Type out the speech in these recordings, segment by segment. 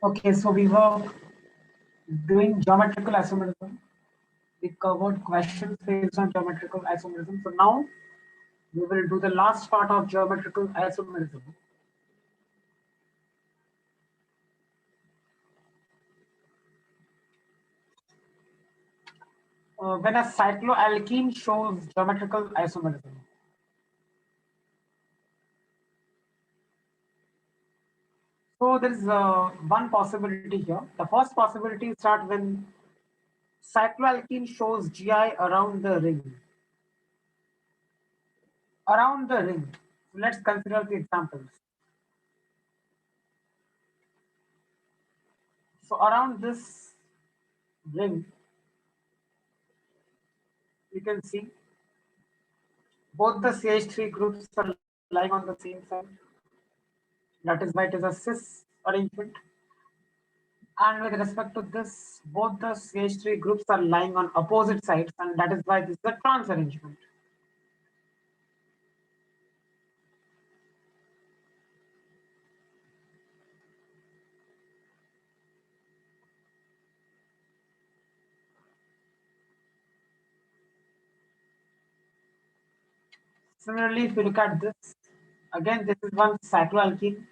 Okay, so we were doing geometrical isomerism. We covered questions based on geometrical isomerism. So now we will do the last part of geometrical isomerism. When a cycloalkene shows geometrical isomerism. So there is one possibility here. The first possibility is that when cycloalkene shows GI around the ring. Around the ring. So let's consider the examples. So around this ring, you can see both the CH3 groups are lying on the same side. That is why it is a cis arrangement. And with respect to this, both the CH3 groups are lying on opposite sides, and that is why this is a trans arrangement. Similarly, if you look at this, again, this is one cycloalkene.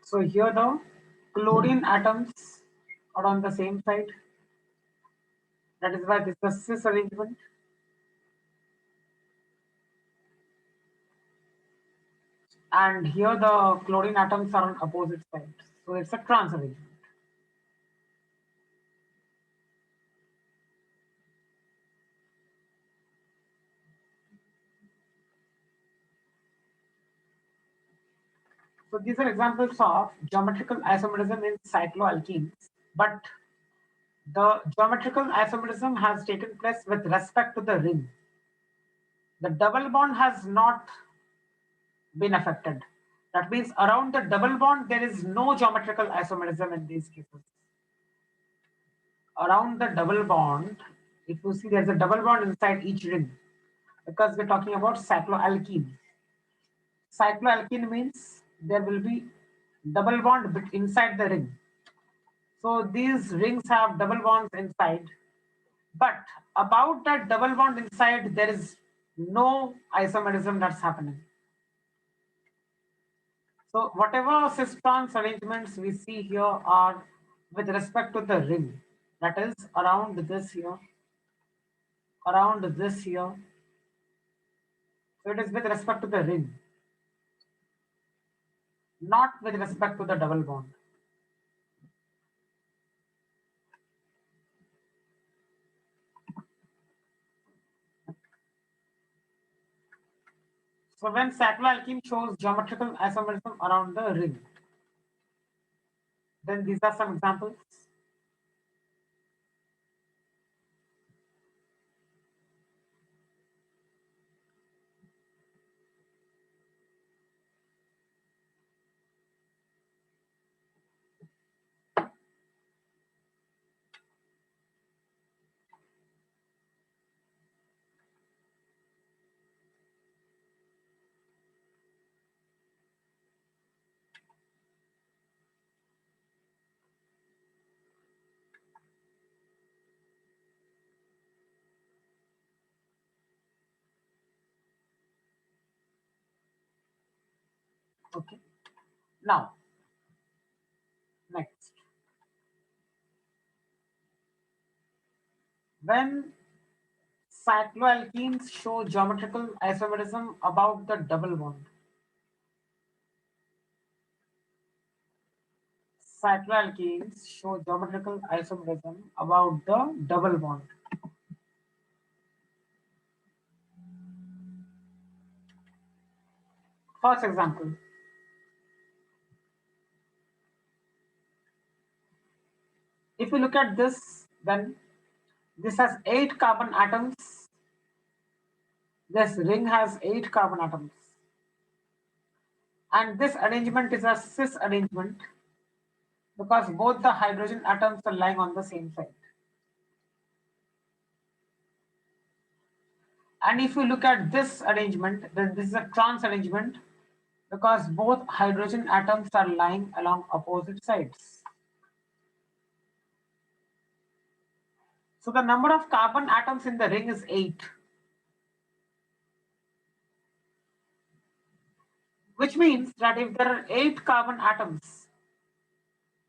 So here the chlorine atoms are on the same side. That is why this is a cis arrangement. And here the chlorine atoms are on opposite sides. So it's a trans arrangement. So these are examples of geometrical isomerism in cycloalkenes. But the geometrical isomerism has taken place with respect to the ring. The double bond has not been affected. That means around the double bond, there is no geometrical isomerism in these cases. Around the double bond, if you see there's a double bond inside each ring, because we're talking about cycloalkene. Cycloalkene means there will be double bond inside the ring. So these rings have double bonds inside, but about that double bond inside, there is no isomerism that's happening. So whatever cis-trans arrangements we see here are with respect to the ring, that is around this here, around this here. So it is with respect to the ring, not with respect to the double bond. So when cycloalkene shows geometrical isomerism around the ring, then these are some examples. Okay. Now, next. When cycloalkenes show geometrical isomerism about the double bond, cycloalkenes show geometrical isomerism about the double bond. First example. If you look at this, then this has 8 carbon atoms. This ring has 8 carbon atoms. And this arrangement is a cis arrangement because both the hydrogen atoms are lying on the same side. And if you look at this arrangement, then this is a trans arrangement because both hydrogen atoms are lying along opposite sides. So the number of carbon atoms in the ring is 8, which means that if there are 8 carbon atoms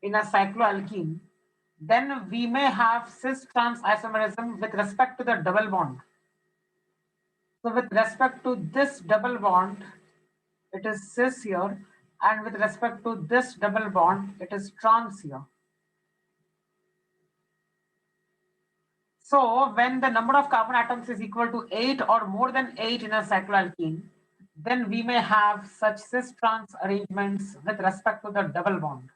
in a cycloalkene, then we may have cis-trans isomerism with respect to the double bond. So with respect to this double bond, it is cis here, and with respect to this double bond, it is trans here. So when the number of carbon atoms is equal to 8 or more than 8 in a cycloalkene, then we may have such cis-trans arrangements with respect to the double bond.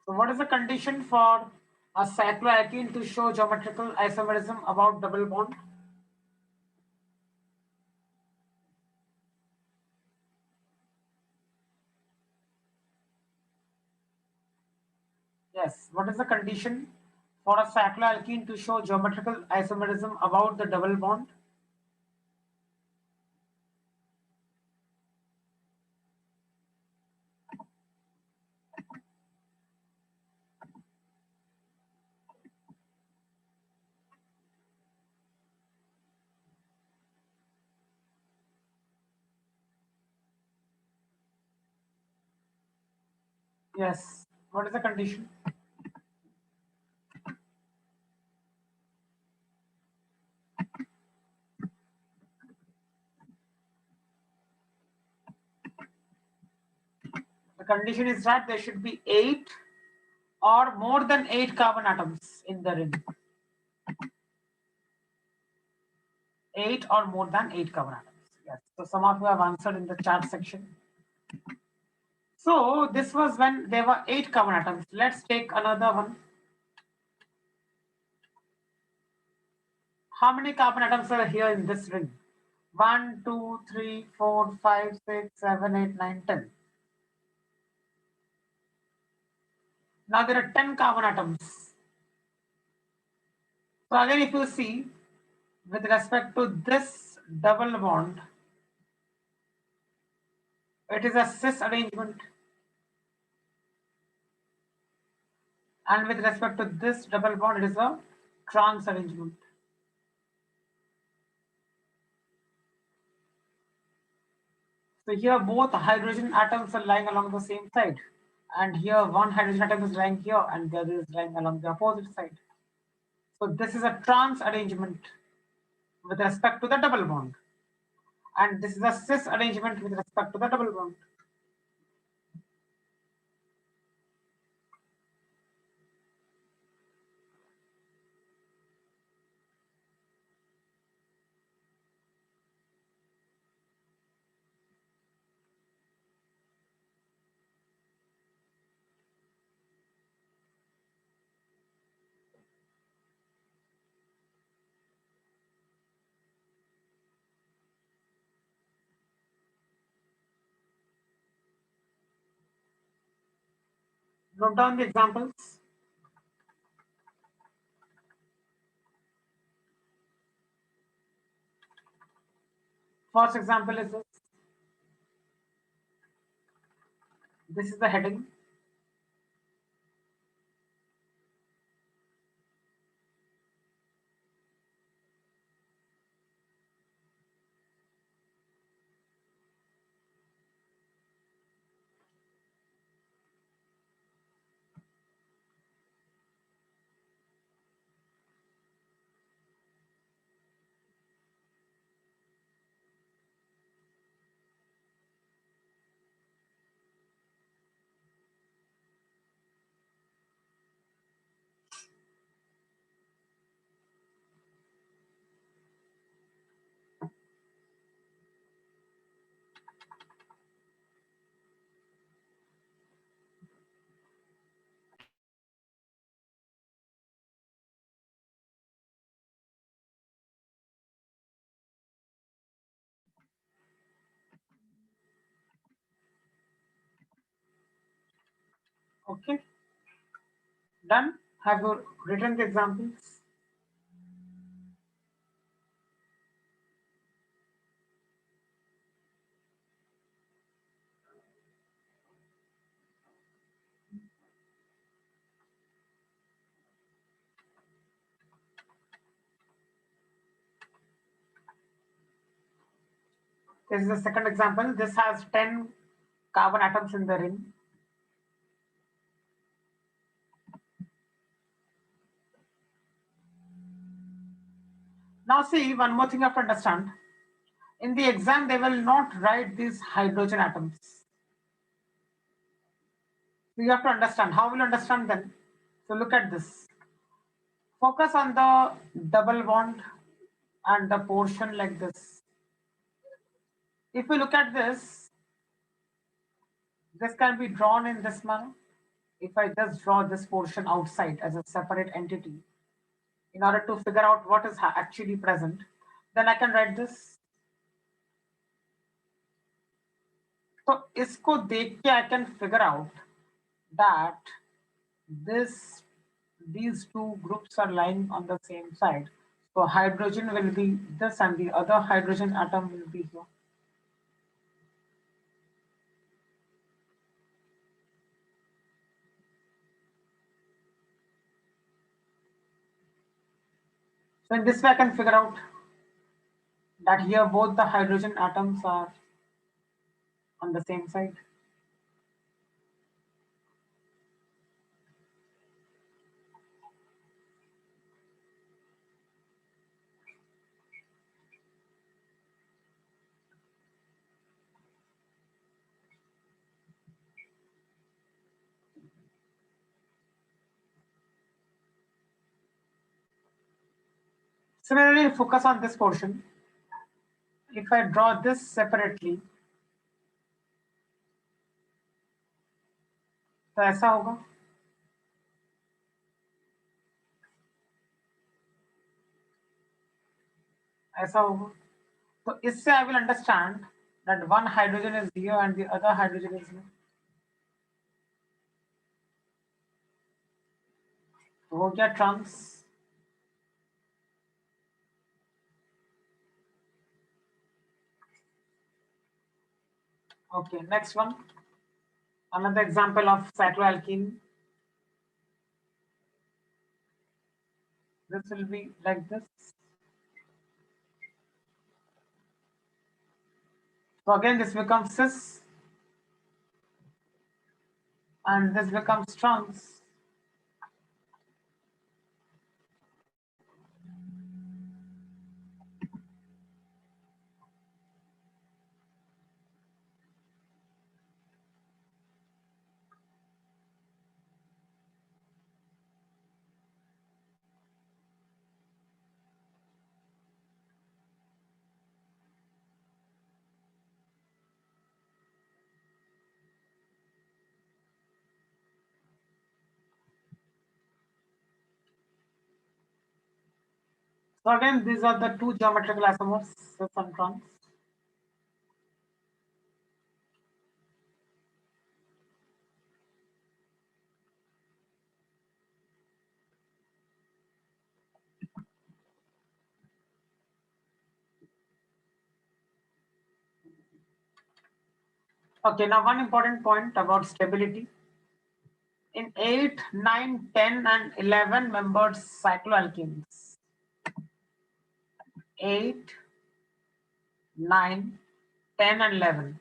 So what is the condition for a cycloalkene to show geometrical isomerism about double bond? Yes, what is the condition for a cycloalkene to show geometrical isomerism about the double bond? Yes, what is the condition? The condition is that there should be 8 or more than 8 carbon atoms in the ring. 8 or more than 8 carbon atoms. Yes. So some of you have answered in the chat section. So this was when there were 8 carbon atoms. Let's take another one. How many carbon atoms are here in this ring? 1, 2, 3, 4, 5, 6, 7, 8, 9, 10. Now there are 10 carbon atoms. So again, if you see, with respect to this double bond, it is a cis arrangement. And with respect to this double bond, it is a trans arrangement. So here both hydrogen atoms are lying along the same side. And here one hydrogen atom is lying here and the other is lying along the opposite side. So this is a trans arrangement with respect to the double bond. And this is a cis arrangement with respect to the double bond. Note down the examples. First example is this. This is the heading. Okay, done. Have you written the examples? This is the second example. This has 10 carbon atoms in the ring. Now see, one more thing you have to understand. In the exam, they will not write these hydrogen atoms. So you have to understand. How will you understand them? So look at this. Focus on the double bond and the portion like this. If we look at this can be drawn in this manner. If I just draw this portion outside as a separate entity in order to figure out what is actually present, then I can write this. So isko dekh ke I can figure out that these two groups are lying on the same side. So hydrogen will be this and the other hydrogen atom will be here. So in this way I can figure out that here both the hydrogen atoms are on the same side. Similarly, focus on this portion. If I draw this separately, तो ऐसा होगा. ऐसा होगा. तो इससे I will understand that one hydrogen is here and the other hydrogen is here. तो हो गया trans. Okay, next one. Another example of cycloalkene. This will be like this. So again, this becomes cis and this becomes trans. So again, these are the two geometrical isomers, cis and trans. Okay, now one important point about stability. In 8, 9, 10, and 11 membered cycloalkenes. 8, 9, 10, and 11.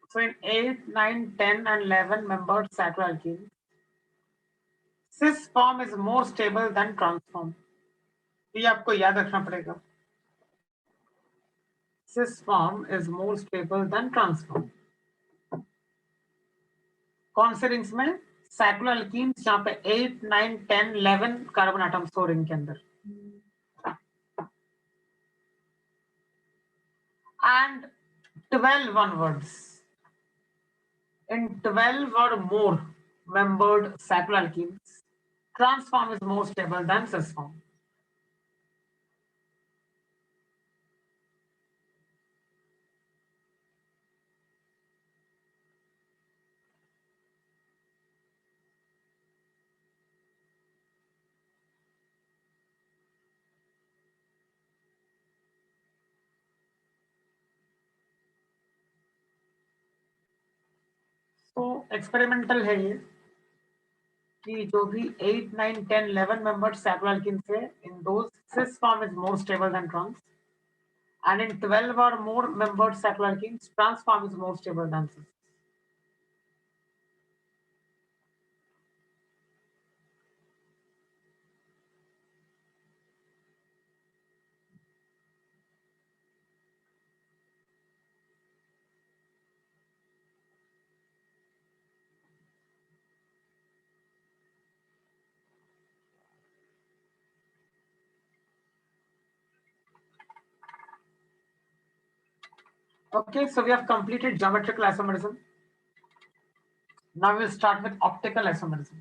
So in 8, 9, 10, and 11 membered cycloalkenes, cis form is more stable than trans form. ये आपको याद रखना पड़ेगा. Cis form is more stable than trans form. कौन से rings में? साइक्लोएल्कीन्स जहां पे 8, 9, 10, 11 कार्बन एटम्स हो रिंग के अंदर. And 12 onwards. In 12 or more membered cycloalkenes, trans form is more stable than cis form. तो एक्सपेरिमेंटल है ये कि जो भी 8, 9, 10, 11 मेंबर्ड cycloalkenes थे, in those cis form is more stable than trans, and in 12 or more membered cycloalkenes, trans form is more stable than cis. Okay, so we have completed geometrical isomerism. Now we'll start with optical isomerism.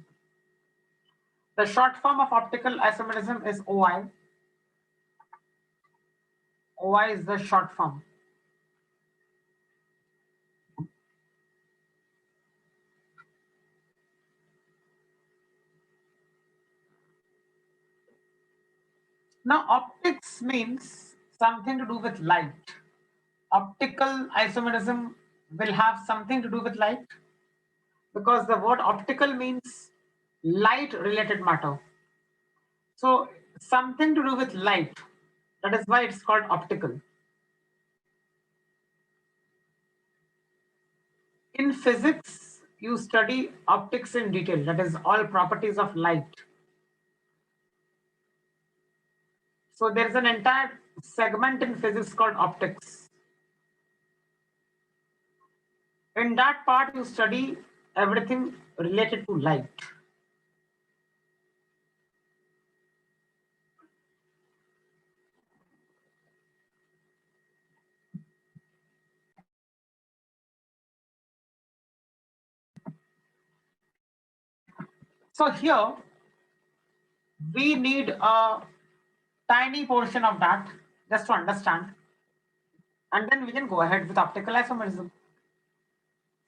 The short form of optical isomerism is OI. OI is the short form. Now, optics means something to do with light. Optical isomerism will have something to do with light because the word optical means light related matter. So, something to do with light. That is why it's called optical. In physics, you study optics in detail, that is, all properties of light. So, there is an entire segment in physics called optics. In that part, you study everything related to light. So here we need a tiny portion of that just to understand, and then we can go ahead with optical isomerism.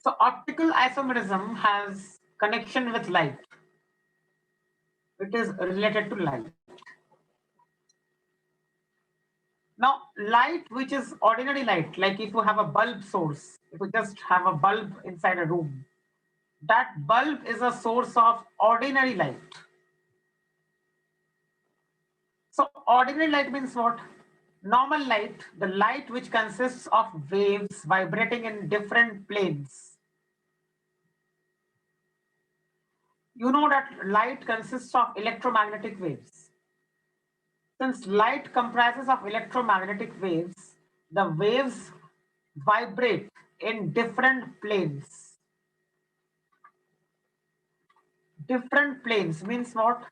So optical isomerism has connection with light. It is related to light. Now, light which is ordinary light, like if you have a bulb source, if you just have a bulb inside a room, that bulb is a source of ordinary light. So ordinary light means what? Normal light, the light which consists of waves vibrating in different planes. You know that light consists of electromagnetic waves. Since light comprises of electromagnetic waves, the waves vibrate in different planes. Different planes means what?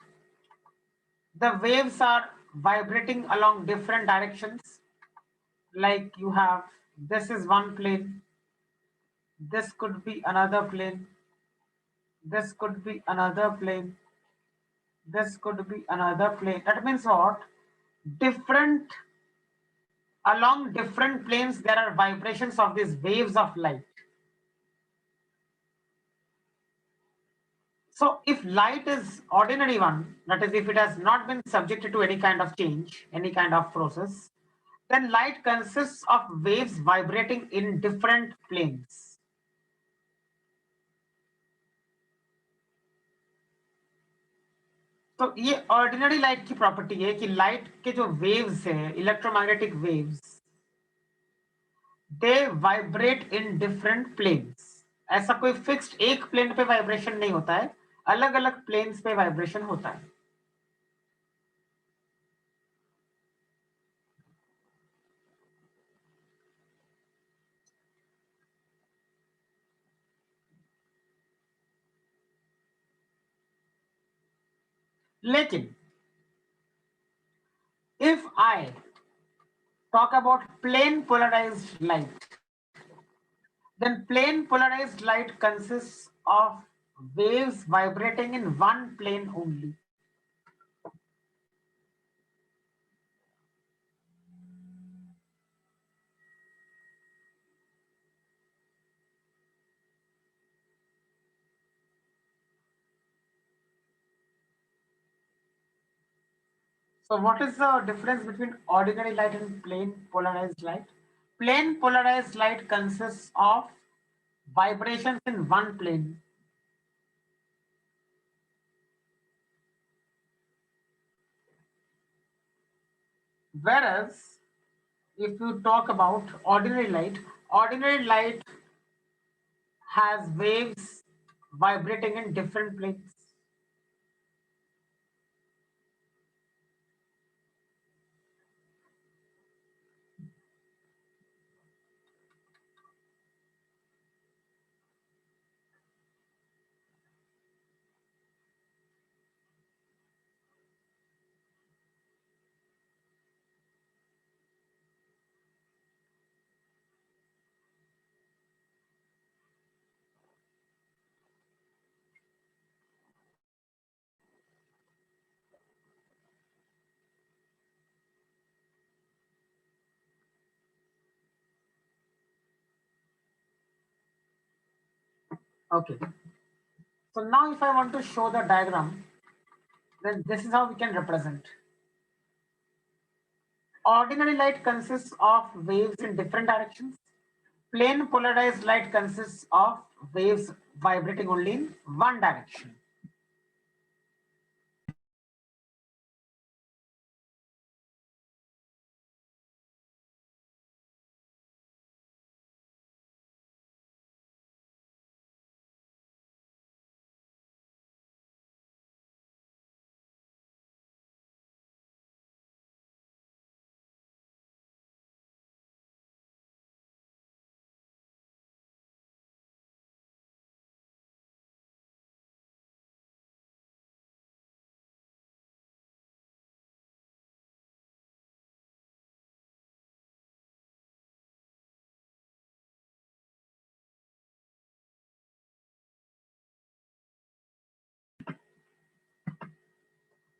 The waves are vibrating along different directions. Like you have, this is one plane, this could be another plane, this could be another plane, this could be another plane. That means what? Different, along different planes, there are vibrations of these waves of light. So if light is ordinary one, that is if it has not been subjected to any kind of change, any kind of process, then light consists of waves vibrating in different planes. तो ये ordinary light की property है कि light के जो waves है, electromagnetic waves, they vibrate in different planes. ऐसा कोई फिक्स्ड एक प्लेन पे वाइब्रेशन नहीं होता है, अलग अलग प्लेन्स पे वाइब्रेशन होता है. लेकिन if I talk about plane polarized light, then plane polarized light consists of waves vibrating in one plane only. So what is the difference between ordinary light and plain polarized light? Plain polarized light consists of vibrations in one plane. Whereas if you talk about ordinary light has waves vibrating in different planes. Okay. So now if I want to show the diagram, then this is how we can represent. Ordinary light consists of waves in different directions. Plain polarized light consists of waves vibrating only in one direction.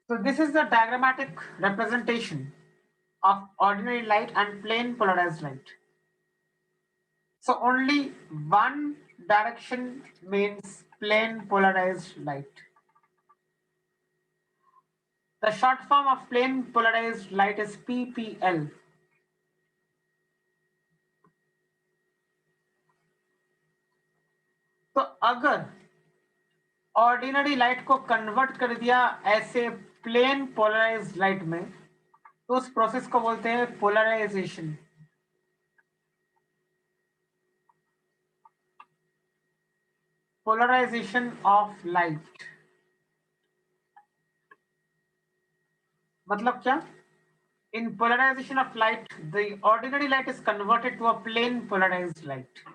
So this is the diagrammatic representation of ordinary light and plain polarized light. So only one direction means plain polarized light. The short form of plain polarized light is PPL. तो अगर ordinary light को convert कर दिया ऐसे plane polarised light में, तो उस process को बोलते हैं पोलराइजेशन. पोलराइजेशन ऑफ लाइट मतलब क्या? In polarization of light, the ordinary light is converted to a plain polarized light.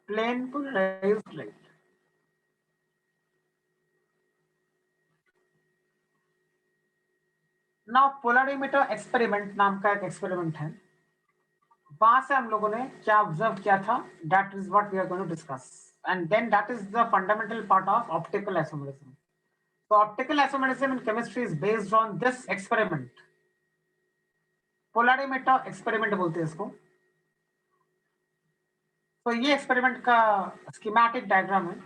Plain polarized light. Now polarimeter experiment नाम का एक एक्सपेरिमेंट है. वहां से हम लोगों ने क्या ऑब्जर्व किया था, that is what we are going to discuss, and then that is the fundamental part of optical isomerism. So optical isomerism in chemistry is based on this experiment. Polarimeter experiment बोलते हैं इसको. तो ये experiment का schematic diagram है.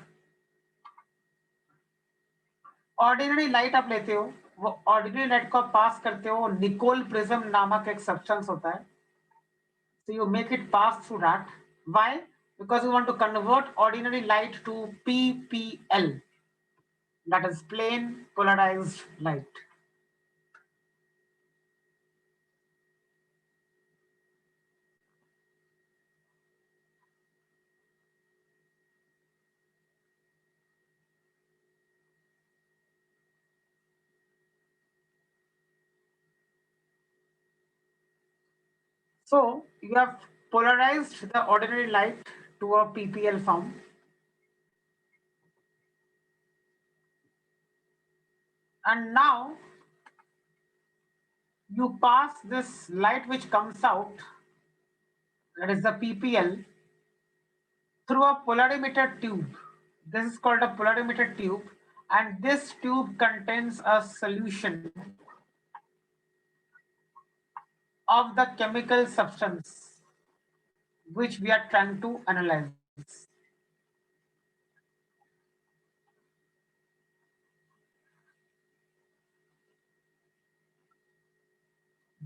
Ordinary light आप लेते हो, वो ऑर्डिनरी लाइट को पास करते हो निकोल प्रिज्म नामक एक सब्सटेंस होता है. So you make it pass through that. Why? Because you want to convert ordinary light to PPL, that is plain polarized light. So you have polarized the ordinary light to a PPL form. And now you pass this light which comes out, that is the PPL, through a polarimeter tube. This is called a polarimeter tube, and this tube contains a solution of the chemical substance which we are trying to analyze.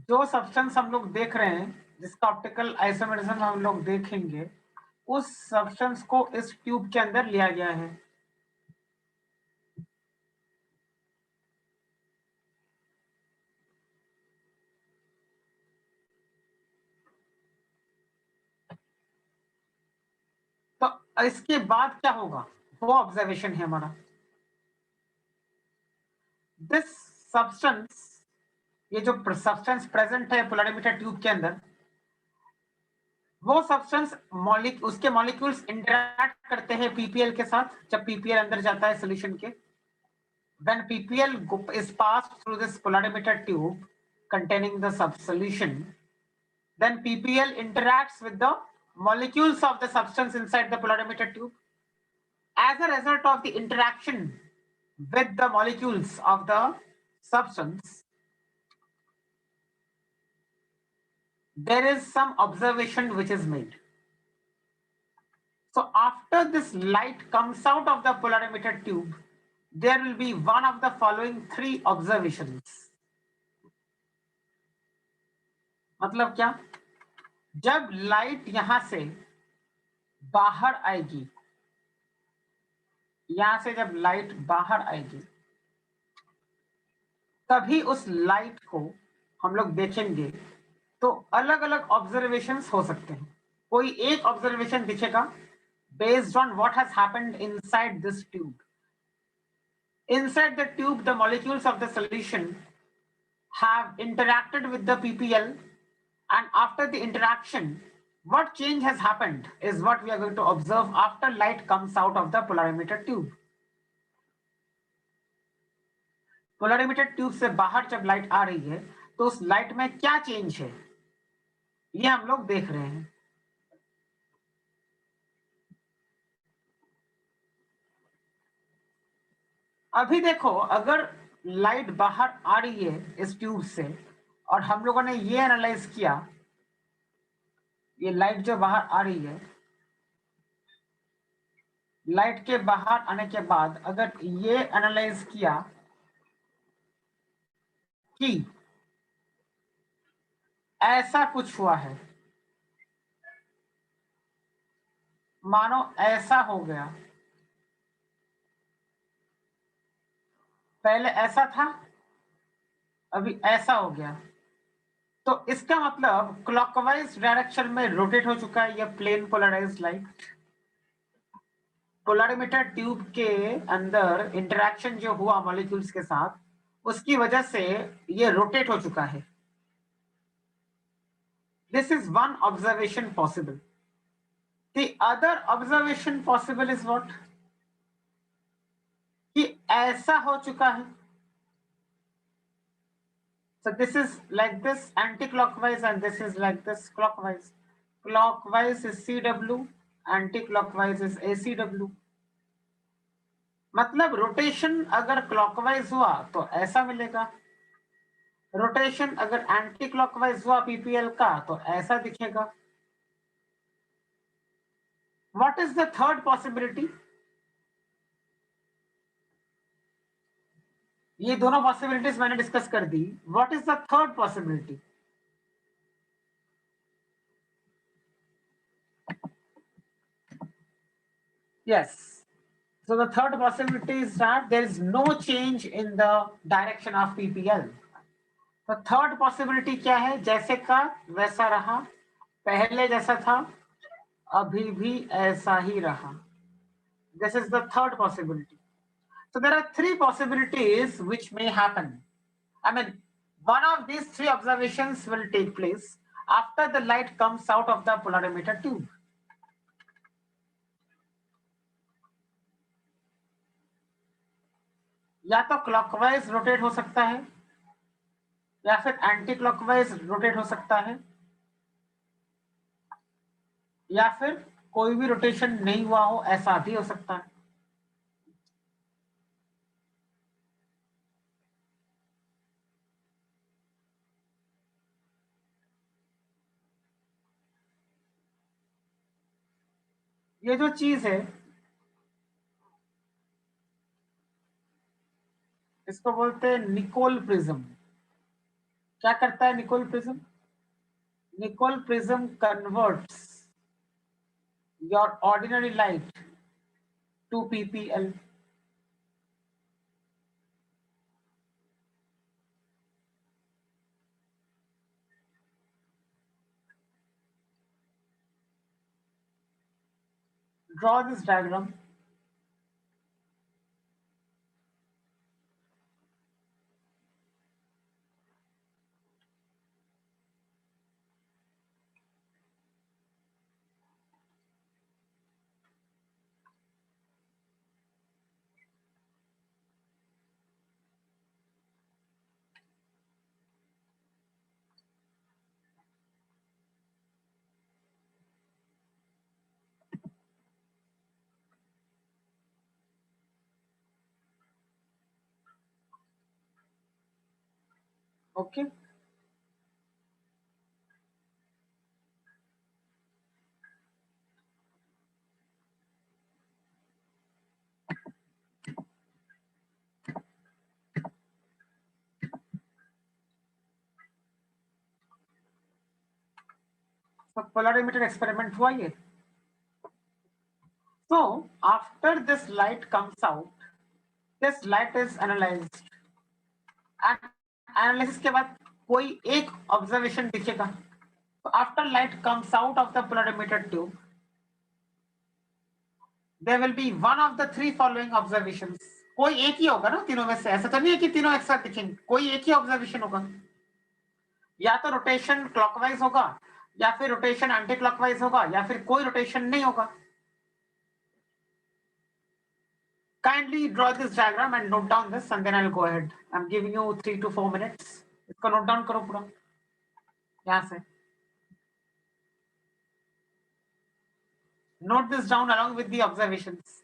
जो substance हम लोग देख रहे हैं, जिसका optical isomerism हम लोग देखेंगे, उस सब्सटेंस को इस ट्यूब के अंदर लिया गया है. तो इसके बाद क्या होगा, वो ऑब्जर्वेशन है हमारा. दिस सब्सटेंस, ये जो सब्सटेंस प्रेजेंट है पोलरिमीटर ट्यूब के अंदर, वो सब्सटेंस उसके मॉलिक्यूल्स इंटरैक्ट करते हैं पीपीएल के साथ. जब पीपीएल अंदर जाता है सोल्यूशन के, when PPL is passed through this polarimeter tube containing the solution, then PPL interacts with the molecules of the substance inside the polarimeter tube. As a result of the interaction with the molecules of the substance, there is some observation which is made. So after this light comes out of the polarimeter tube, there will be one of the following three observations. मतलब क्या, जब light यहां से बाहर आएगी, यहां से जब लाइट बाहर आएगी, तभी उस लाइट को हम लोग देखेंगे तो अलग अलग ऑब्जर्वेशंस हो सकते हैं. कोई एक ऑब्जर्वेशन दिखेगा based on what has happened inside this tube. Inside the tube, the molecules of the solution have interacted with the PPL, and after the interaction, what change has happened is what we are going to observe after light comes out of the polarimeter tube. Polarimeter tube से बाहर जब light आ रही है तो उस light में क्या change है, ये हम लोग देख रहे हैं. अभी देखो, अगर लाइट बाहर आ रही है इस ट्यूब से और हम लोगों ने ये एनालाइज किया, ये लाइट जो बाहर आ रही है, लाइट के बाहर आने के बाद अगर ये एनालाइज किया कि ऐसा कुछ हुआ है, मानो ऐसा हो गया, पहले ऐसा था अभी ऐसा हो गया, तो इसका मतलब क्लॉकवाइज डायरेक्शन में रोटेट हो चुका है ये plane polarised light. Polarimeter tube के अंदर इंटरेक्शन जो हुआ मॉलिक्यूल्स के साथ, उसकी वजह से ये रोटेट हो चुका है. This is one observation possible. The other observation possible is what? कि ऐसा हो चुका है. So this is like this anti-clockwise and this is like this clockwise. Clockwise is CW, anti-clockwise is ACW. मतलब रोटेशन अगर क्लॉकवाइज हुआ तो ऐसा मिलेगा, रोटेशन अगर एंटी क्लॉकवाइज हुआ पीपीएल का तो ऐसा दिखेगा. What is the third possibility? ये दोनों पॉसिबिलिटीज मैंने डिस्कस कर दी. What is the third possibility? Yes. So the third possibility is that there is no change in the direction of PPL. तो थर्ड पॉसिबिलिटी क्या है? जैसे का वैसा रहा, पहले जैसा था, अभी भी ऐसा ही रहा. This is the third possibility. So there are three possibilities which may happen. I mean, one of these three observations will take place. after the light comes out of the polarimeter tube? या तो clockwise rotate हो सकता है या फिर anti clockwise rotate हो सकता है या फिर कोई भी रोटेशन नहीं हुआ हो ऐसा भी हो सकता है. ये जो चीज है इसको बोलते हैं निकोल प्रिज्म. क्या करता है Nicol prism? Nicol prism converts your ordinary light to PPL. Draw this diagram. Okay. So polarimeter experiment हुआ ये. So after this light comes out, this light is analyzed. And analysis के बाद कोई एक observation दिखेगा. So after light comes out of the polarimeter tube, there will be one of the three following observations. कोई एक ही होगा ना तीनों में से. ऐसा तो नहीं है कि तीनों एक साथ दिखेंगे. कोई एक ही ऑब्जर्वेशन होगा. या तो रोटेशन क्लॉकवाइज होगा या फिर रोटेशन एंटी क्लॉकवाइज होगा या फिर कोई रोटेशन नहीं होगा. Kindly draw this diagram and note down this and then I'll go ahead. I'm giving you 3 to 4 minutes. इसको note down करो पूरा यहाँ से. Note this down along with the observations.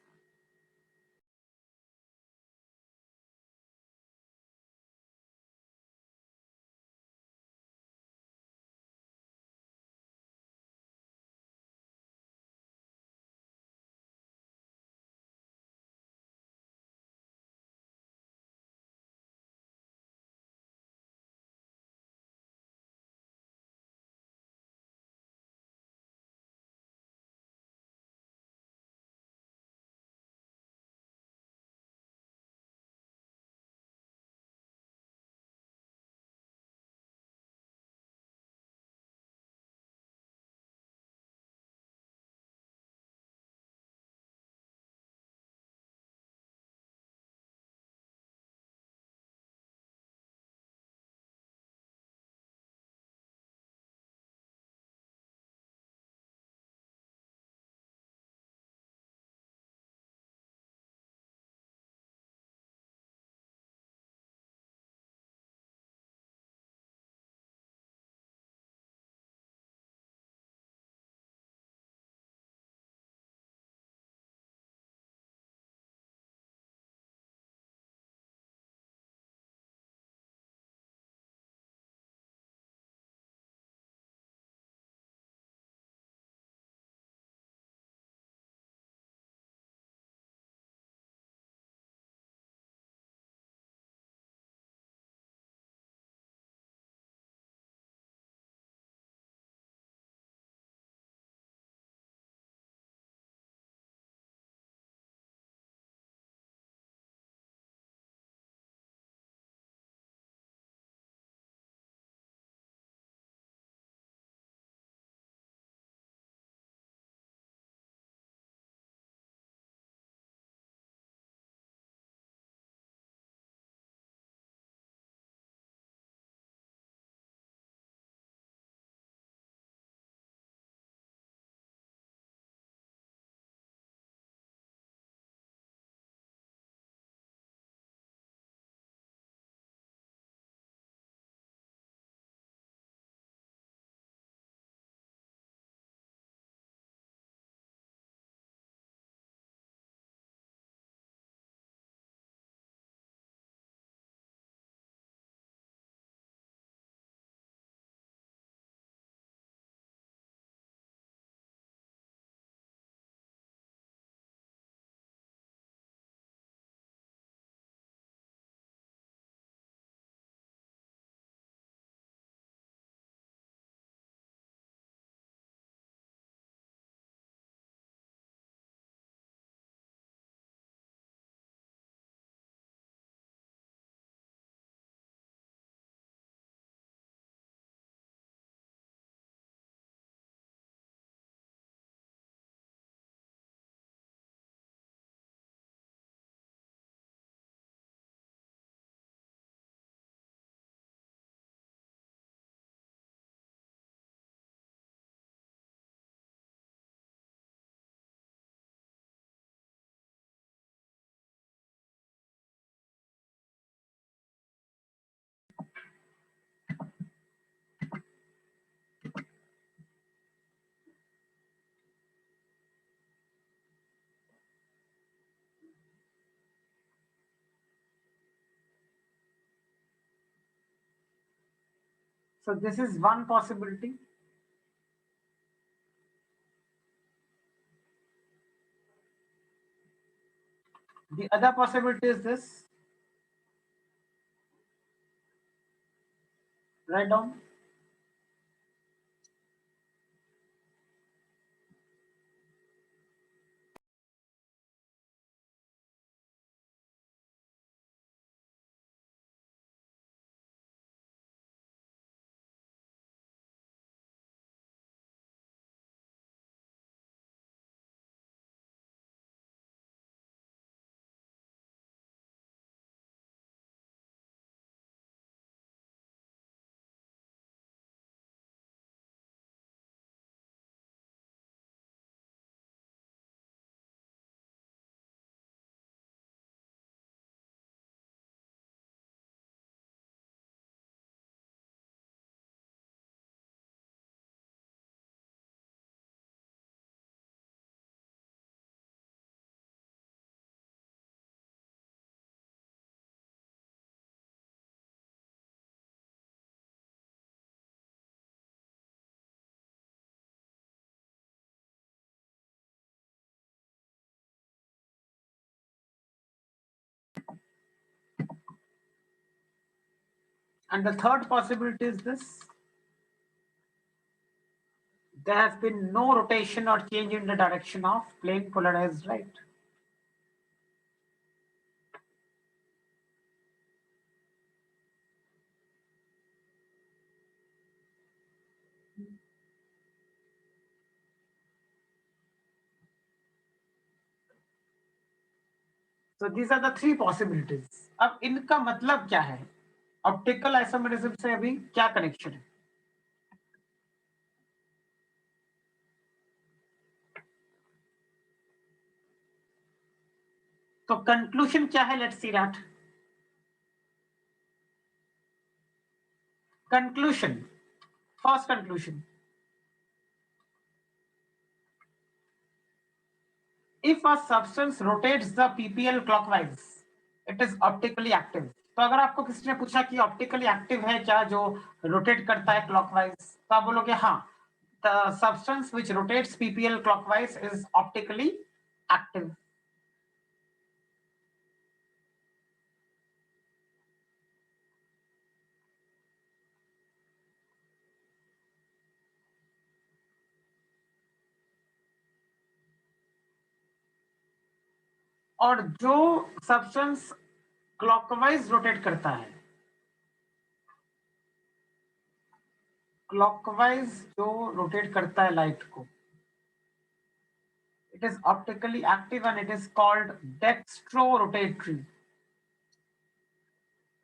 So this is one possibility. The other possibility is this. Write down. And the third possibility is this. There has been no rotation or change in the direction of plane polarized light. So these are the three possibilities. अब इनका मतलब क्या है? Optical isomerism से अभी क्या connection है? तो कंक्लूजन क्या है? Let's see that. Conclusion. First conclusion. If a substance rotates the ppl clockwise, it is optically active. तो अगर आपको किसी ने पूछा कि ऑप्टिकली एक्टिव है क्या जो रोटेट करता है क्लॉकवाइज, तो आप बोलोगे हाँ, the substance which rotates ppl clockwise is optically active. और जो सब्सटेंस क्लॉकवाइज रोटेट करता है, क्लॉकवाइज जो रोटेट करता है लाइट को, it is optically active and it is called dextrorotatory.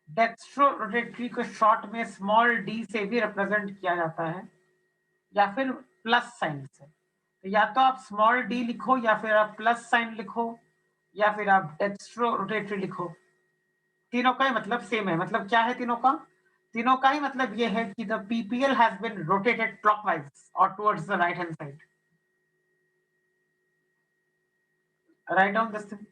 Dextrorotatory को शॉर्ट में स्मॉल डी से भी रिप्रेजेंट किया जाता है या फिर प्लस साइन से. तो या तो आप स्मॉल डी लिखो या फिर आप प्लस साइन लिखो या फिर आप डेक्स्ट्रोरोटेटरी लिखो. तीनों का ही मतलब सेम है. मतलब क्या है तीनों का? तीनों का ही मतलब ये है कि the PPL has been rotated clockwise और towards the right hand side. Right down this thing.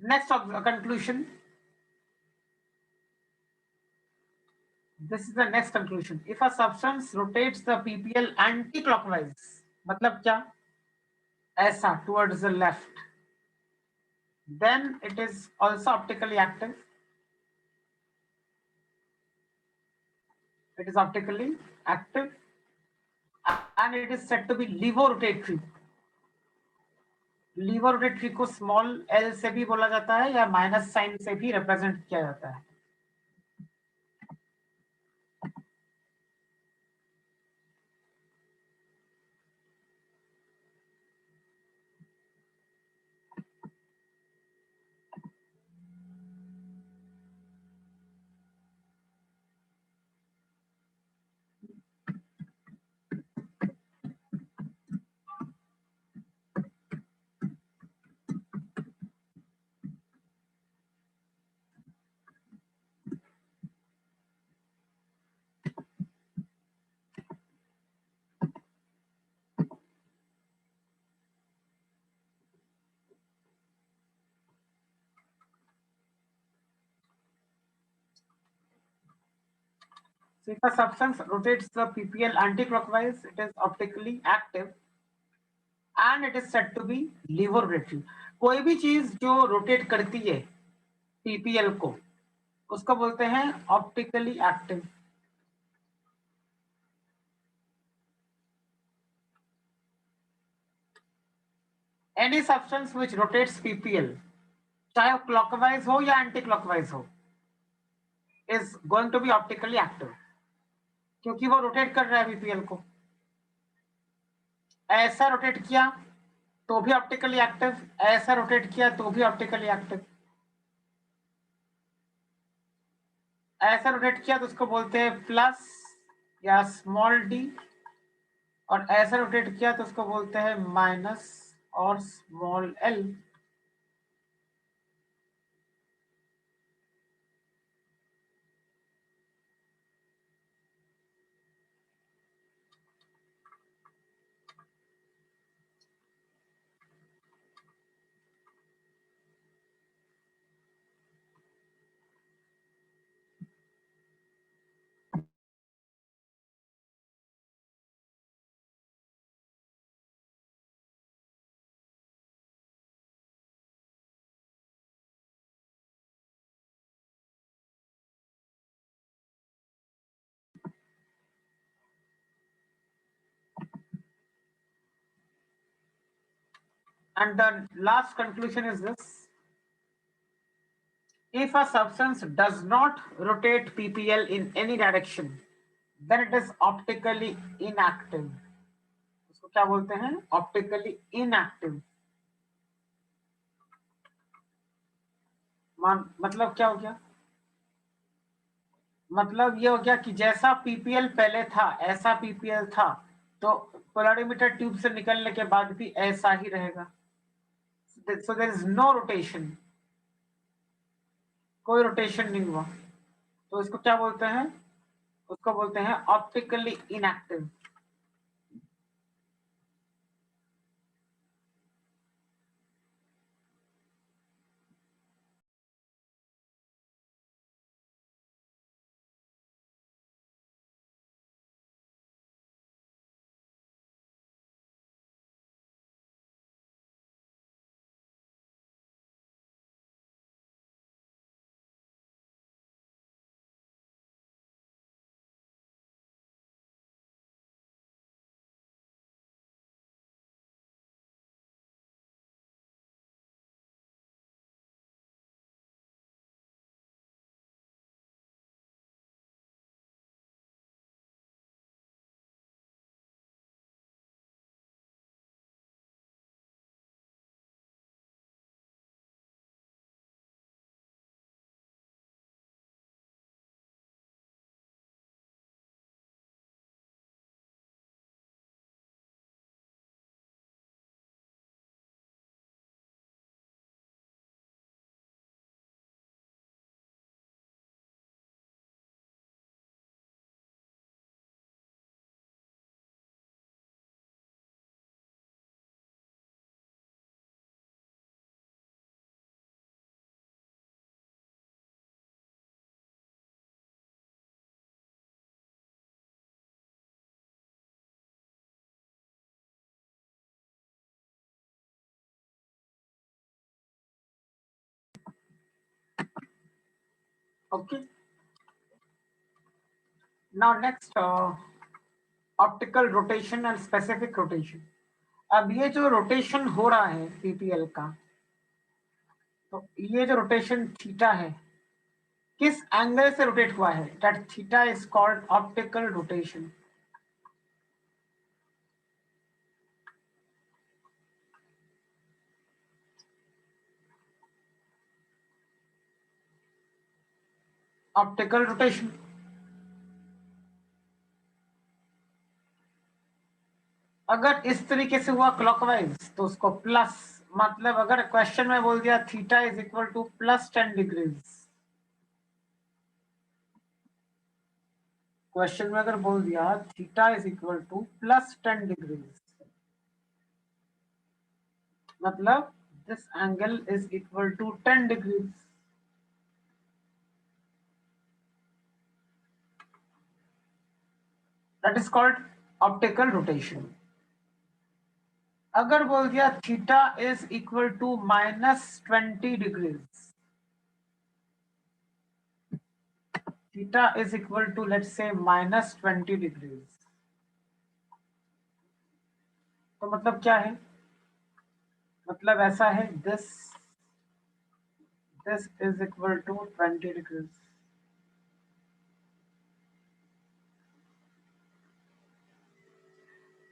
Next conclusion. This is the next conclusion. If a substance rotates the ppl anti-clockwise, मतलब क्या? ऐसा towards the left, then it is also optically active. It is optically active and it is said to be levorotatory. Levorotatory को small L से भी बोला जाता है या माइनस साइन से भी रिप्रेजेंट किया जाता है. So if a substance rotates the PPL anti-clockwise, it is optically active and it is said to be lever rotatory. कोई भी चीज जो रोटेट करती है PPL को, उसको बोलते हैं optically active. Any substance which rotates PPL, चाहे क्लॉकवाइज हो या एंटी क्लॉकवाइज हो, is going to be optically active, क्योंकि वो रोटेट कर रहा है PPL को. ऐसा रोटेट किया तो भी ऑप्टिकली एक्टिव, ऐसा रोटेट किया तो भी ऑप्टिकली एक्टिव. ऐसा रोटेट किया तो उसको बोलते हैं प्लस या स्मॉल डी, और ऐसा रोटेट किया तो उसको बोलते हैं माइनस और small L. And the last conclusion is this: if a substance does not rotate PPL in any direction, then it is optically inactive. इसको क्या बोलते हैं? Optically inactive. मतलब क्या हो गया? मतलब ये हो गया कि जैसा PPL पहले था ऐसा PPL था, तो पोलरिमीटर ट्यूब से निकलने के बाद भी ऐसा ही रहेगा. So there is no rotation. कोई रोटेशन नहीं हुआ, तो इसको क्या बोलते हैं? उसको बोलते हैं optically inactive. Okay. Now next, optical rotation and specific rotation. अब ये जो रोटेशन हो रहा है पीपीएल का, तो ये जो रोटेशन थीटा है किस एंगल से रोटेट हुआ है? That theta is called optical rotation. Optical rotation. अगर इस तरीके से हुआ क्लॉकवाइज तो उसको प्लस, मतलब अगर क्वेश्चन में बोल दिया theta is equal to +10 degrees, question में अगर बोल दिया theta is equal to +10 degrees, मतलब this angle is equal to 10 degrees. That is called optical rotation. अगर बोल दिया theta is equal to -20 degrees, theta is equal to let's say -20 degrees, तो मतलब क्या है? मतलब ऐसा है, this is equal to 20 degrees.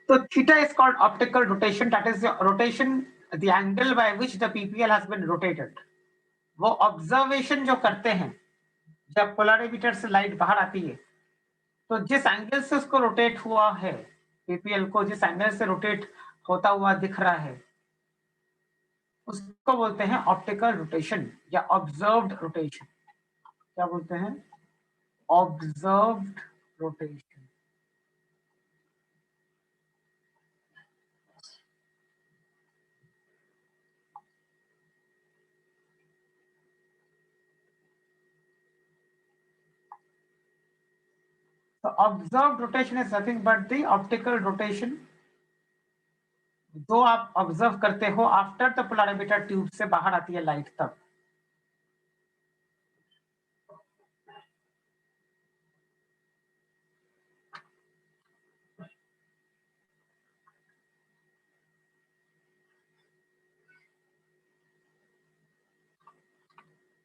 So theta is called optical rotation. That is the rotation, the angle by which the PPL has been rotated. वो observation जो करते हैं जब पोलरिमीटर से लाइट बाहर आती है, तो जिस एंगल से उसको रोटेट हुआ है, पीपीएल को जिस एंगल से रोटेट होता हुआ दिख रहा है, उसको बोलते हैं ऑप्टिकल रोटेशन या ऑब्जर्व्ड रोटेशन। क्या बोलते हैं? Observed rotation. So observed rotation is nothing but the optical rotation जो आप ऑब्जर्व करते हो आफ्टर द पोलरिमीटर ट्यूब से बाहर आती है लाइट तब।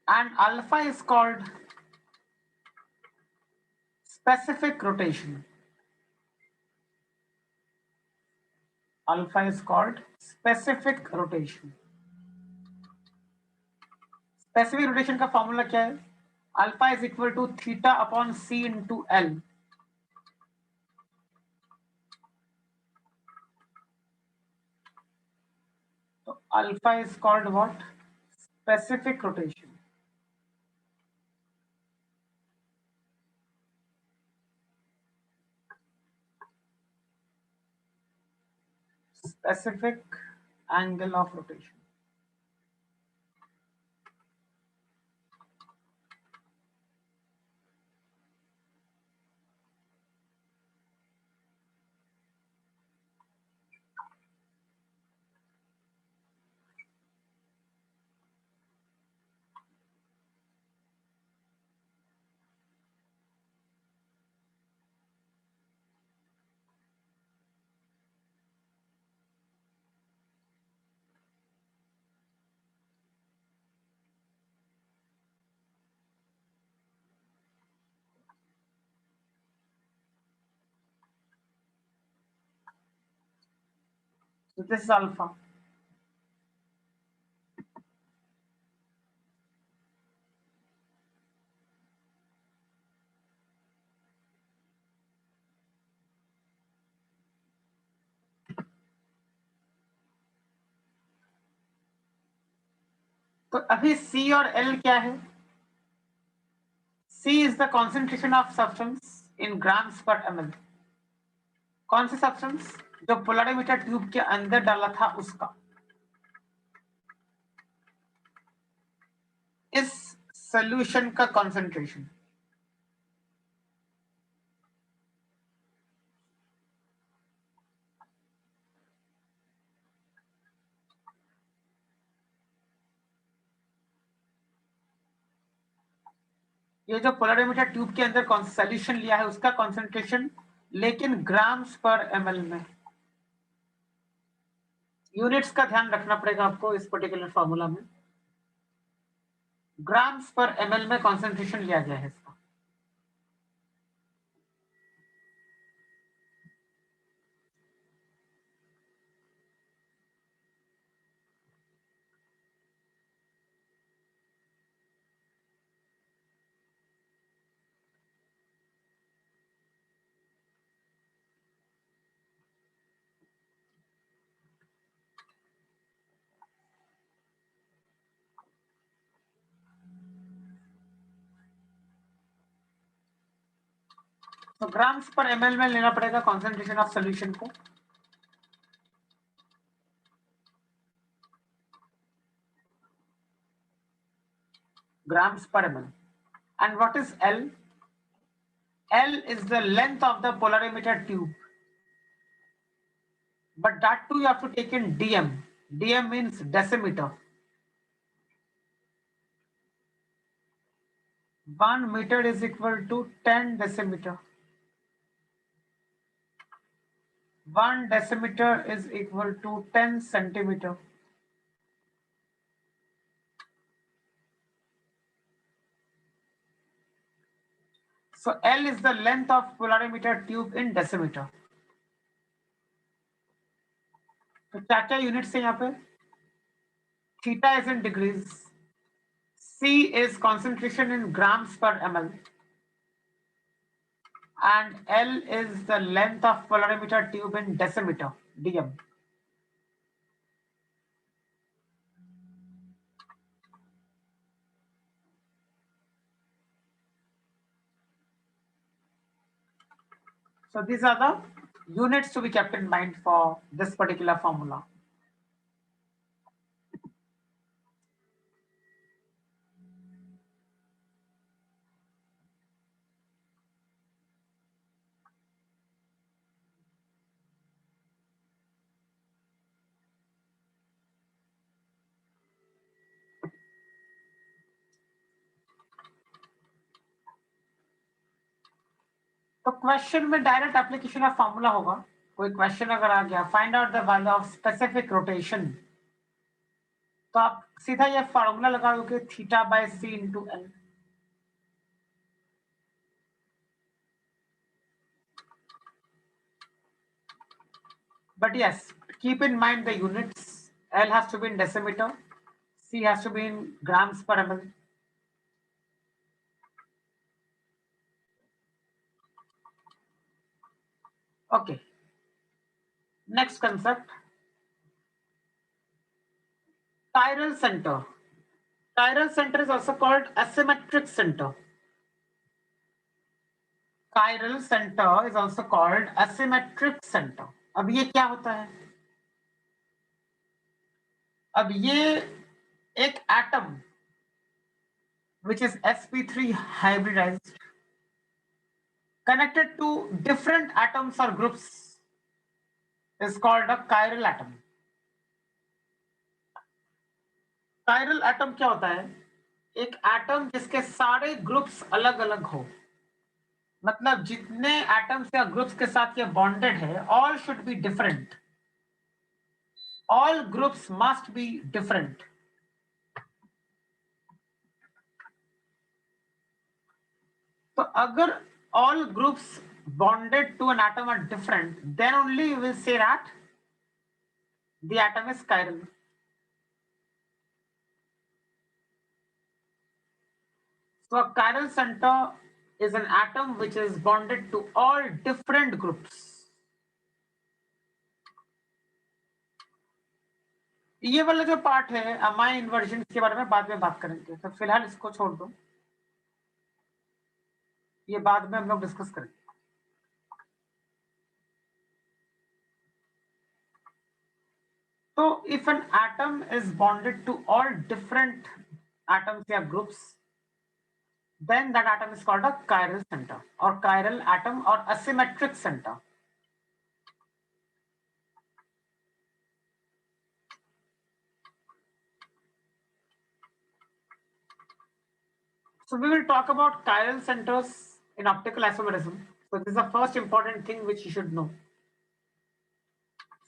And alpha is called specific rotation. Alpha is called specific rotation. Specific rotation का फॉर्मूला क्या है? Alpha is equal to theta upon C into L. तो alpha is called what? Specific rotation. Specific angle of rotation. So this is alpha. तो अभी C और L क्या है? C is the concentration of substance in grams per ml. कौन सी substance? जो polarimeter tube के अंदर डाला था उसका। इस सॉल्यूशन का कंसंट्रेशन। ये जो पोलरिमीटर ट्यूब के अंदर सॉल्यूशन लिया है उसका कंसंट्रेशन, लेकिन ग्राम्स पर एमएल में। यूनिट्स का ध्यान रखना पड़ेगा आपको इस पर्टिकुलर फॉर्मूला में। ग्राम्स पर एमएल में कॉन्सेंट्रेशन लिया गया है इसका। तो ग्राम्स पर एमएल में लेना पड़ेगा कॉन्सेंट्रेशन ऑफ सोल्यूशन को। Grams per ml. And what is L? L is the length of the polarimeter tube. But that too you have to take in dm. Dm means decimeter. 1 meter is equal to 10 decimeter. 1 decimeter is equal to 10 centimeter. So L is the length of polarimeter tube in decimeter. तो क्या क्या units है यहाँ पे? Theta is in degrees. C is concentration in grams per ml. And L is the length of polarimeter tube in decimeter, dm. So these are the units to be kept in mind for this particular formula. तो question में direct application of formula होगा। कोई question अगर आ गया, find out the value of specific rotation, तो आप सीधा ये फॉर्मूला लगा दोगे theta by C into L. But yes, keep in mind the units. L has to be in decimeter, C has to be in grams per ml. Okay. Next concept, chiral center. Chiral center is also called asymmetric center. Chiral center is also called asymmetric center. अब ये क्या होता है? अब ये एक atom which is sp3 hybridized connected to different atoms or groups is called a chiral atom. Chiral atom क्या होता है? एक एटम जिसके सारे ग्रुप्स अलग अलग हो, मतलब जितने एटम्स या ग्रुप्स के साथ ये बॉन्डेड है, all should be different, all groups must be different. तो अगर all groups bonded to an atom are different, then only you will say that the atom is chiral. So a chiral center is an atom which is bonded to all different groups. ये वाला जो part है amine inversion के बारे में बाद में बात करेंगे, तो फिलहाल इसको छोड़ दो, ये बाद में हम लोग डिस्कस करेंगे. So if an atom is bonded to all different atoms or groups, then that atom is called a chiral center or chiral atom or asymmetric center. So we will talk about chiral centers in optical isomerism. So this is the first important thing which you should know.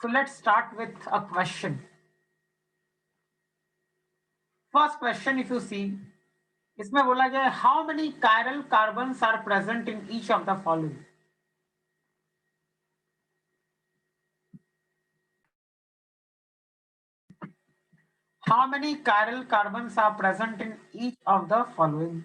So let's start with a question. First question, if you see, इसमें बोला गया है how many chiral carbons are present in each of the following. How many chiral carbons are present in each of the following?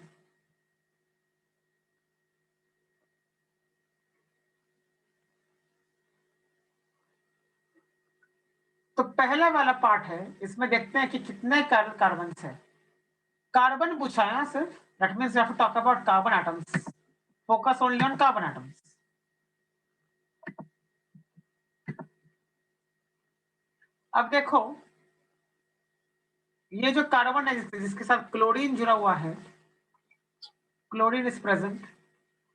तो पहला वाला part है, इसमें देखते हैं कि कितने chiral carbons है. कार्बन पूछा है सिर्फ. That means you have to talk about carbon atoms. Focus only on carbon atoms. अब देखो, ये जो कार्बन है जिसके साथ क्लोरीन जुड़ा हुआ है, क्लोरीन इज प्रेजेंट.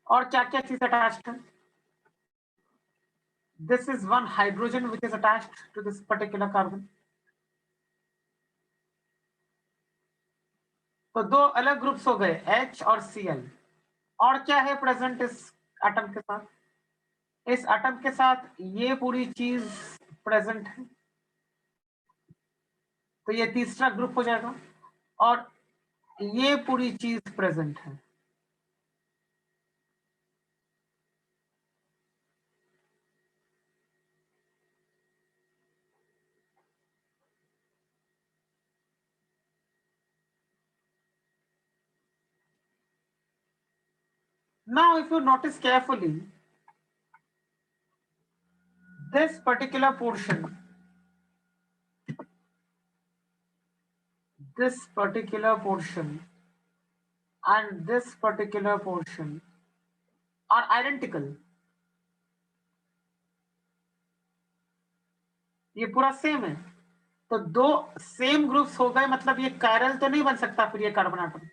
और क्या क्या चीज अटैच्ड है? This is one hydrogen which is attached to this particular carbon. तो दो अलग ग्रुप्स हो गए, H और Cl. और क्या है प्रेजेंट इस एटम के साथ? इस एटम के साथ ये पूरी चीज प्रेजेंट है. तो ये तीसरा ग्रुप हो जाएगा. और ये पूरी चीज प्रेजेंट है. Now, if you notice carefully, this particular portion and this particular portion are identical. ये पूरा सेम है. तो दो सेम ग्रुप्स हो गए, मतलब ये कायरल तो नहीं बन सकता फिर ये कार्बन एटम.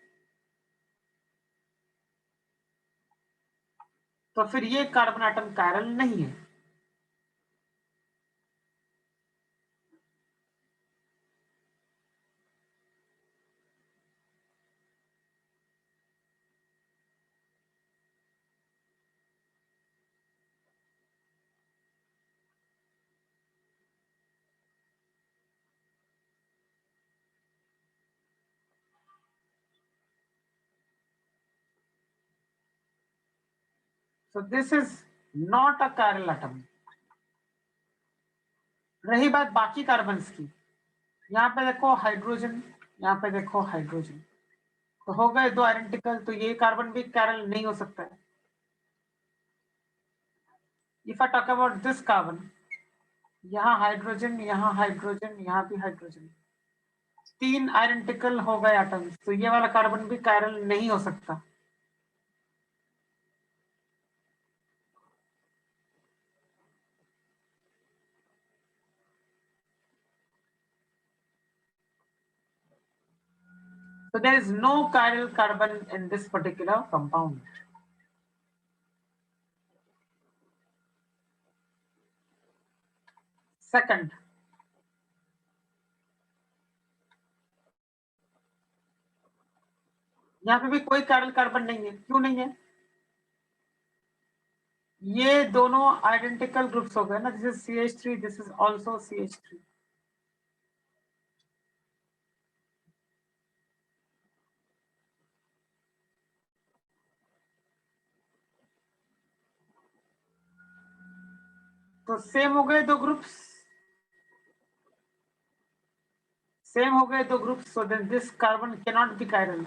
तो फिर ये कार्बन एटम कायरल नहीं है. So this is not a chiral atom. रही बात बाकी कार्बन्स की, यहाँ पे देखो हाइड्रोजन, यहाँ पे देखो हाइड्रोजन, तो हो गए दो आइडेंटिकल. तो ये कार्बन भी chiral नहीं हो सकता है. If I talk about this carbon, यहाँ हाइड्रोजन, यहाँ हाइड्रोजन, यहाँ भी हाइड्रोजन, तीन आइडेंटिकल हो गए एटम्स. तो ये वाला कार्बन भी chiral नहीं हो सकता. So there is no chiral carbon in this particular compound. Second, यहाँ पे भी कोई chiral carbon नहीं है. क्यों नहीं है? ये दोनों आइडेंटिकल ग्रुप्स हो गए ना. This is CH3, this is also CH3. तो सेम हो गए दो ग्रुप्स, सेम हो गए दो groups. So then this carbon can not be chiral.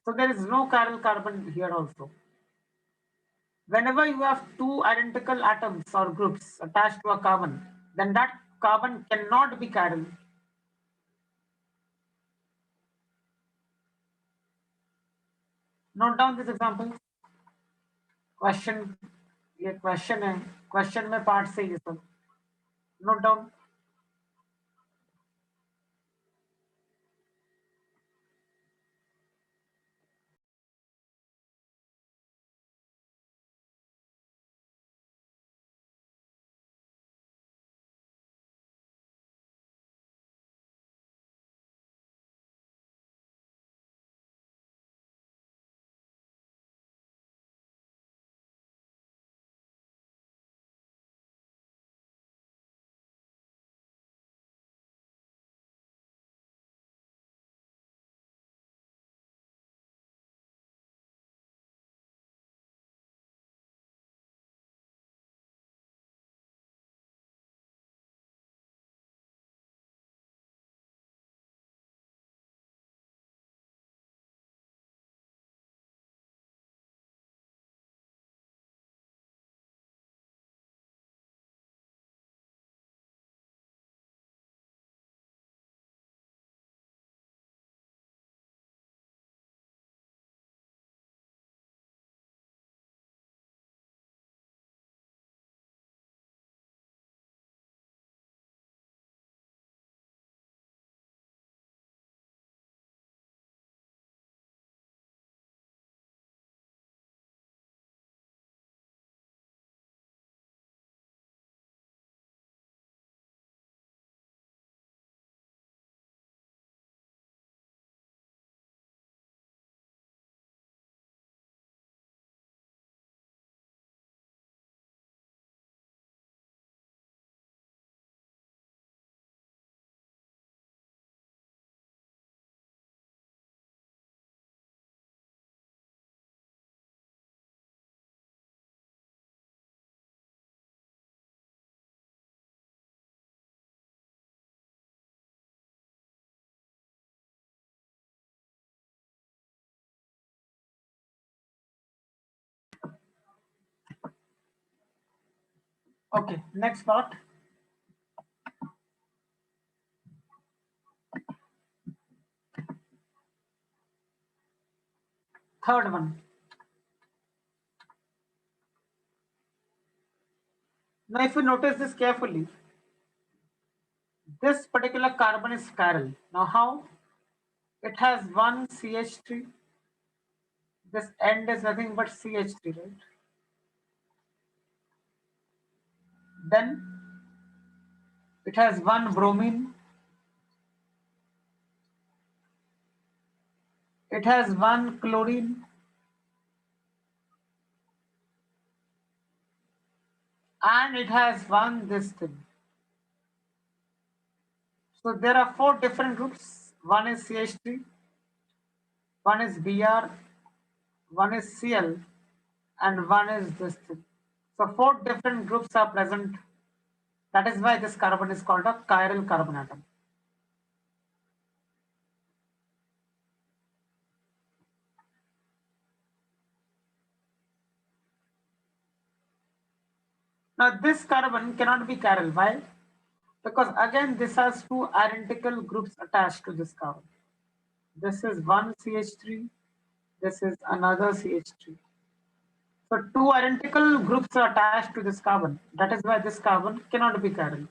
So there is no chiral carbon here also. Whenever you have two identical atoms or groups attached to a carbon, then that carbon cannot be chiral. Note down this example. Question, ये question है, question में part से ये सब note down. Okay, next part. Third one. Now, if you notice this carefully, this particular carbon is chiral. Now, how? It has one CH3. This end is nothing but CH3, right? Then it has one bromine. It has one chlorine. And it has one this thing. So there are four different groups. One is CH3, one is Br, one is Cl, and one is this thing. So four different groups are present. That is why this carbon is called a chiral carbon atom. Now this carbon cannot be chiral. Why? Because again this has two identical groups attached to this carbon. This is one CH3, this is another CH3. So two identical groups are attached to this carbon. That is why this carbon cannot be chiral.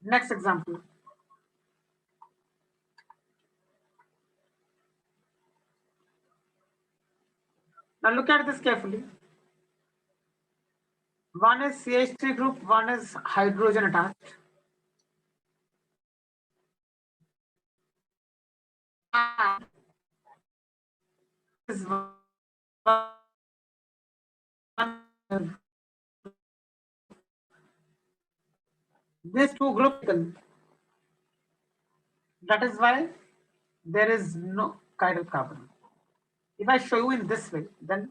Next example. Now look at this carefully. One is CH3 group, one is hydrogen attached. And this one, these two groups. That is why there is no chiral carbon. If I show you in this way, then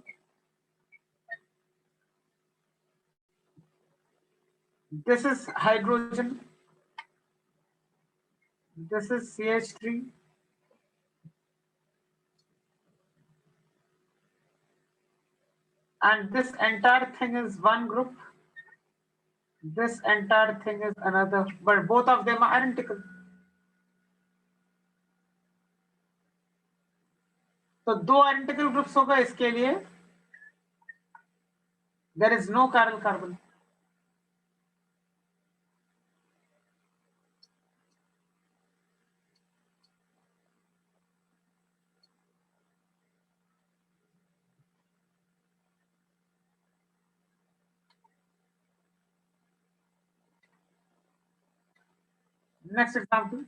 this is hydrogen, this is CH3, and this entire thing is one group. This entire thing is another, but both of them are identical. तो दो identical groups होगा इसके लिए there is no chiral carbon. Next example.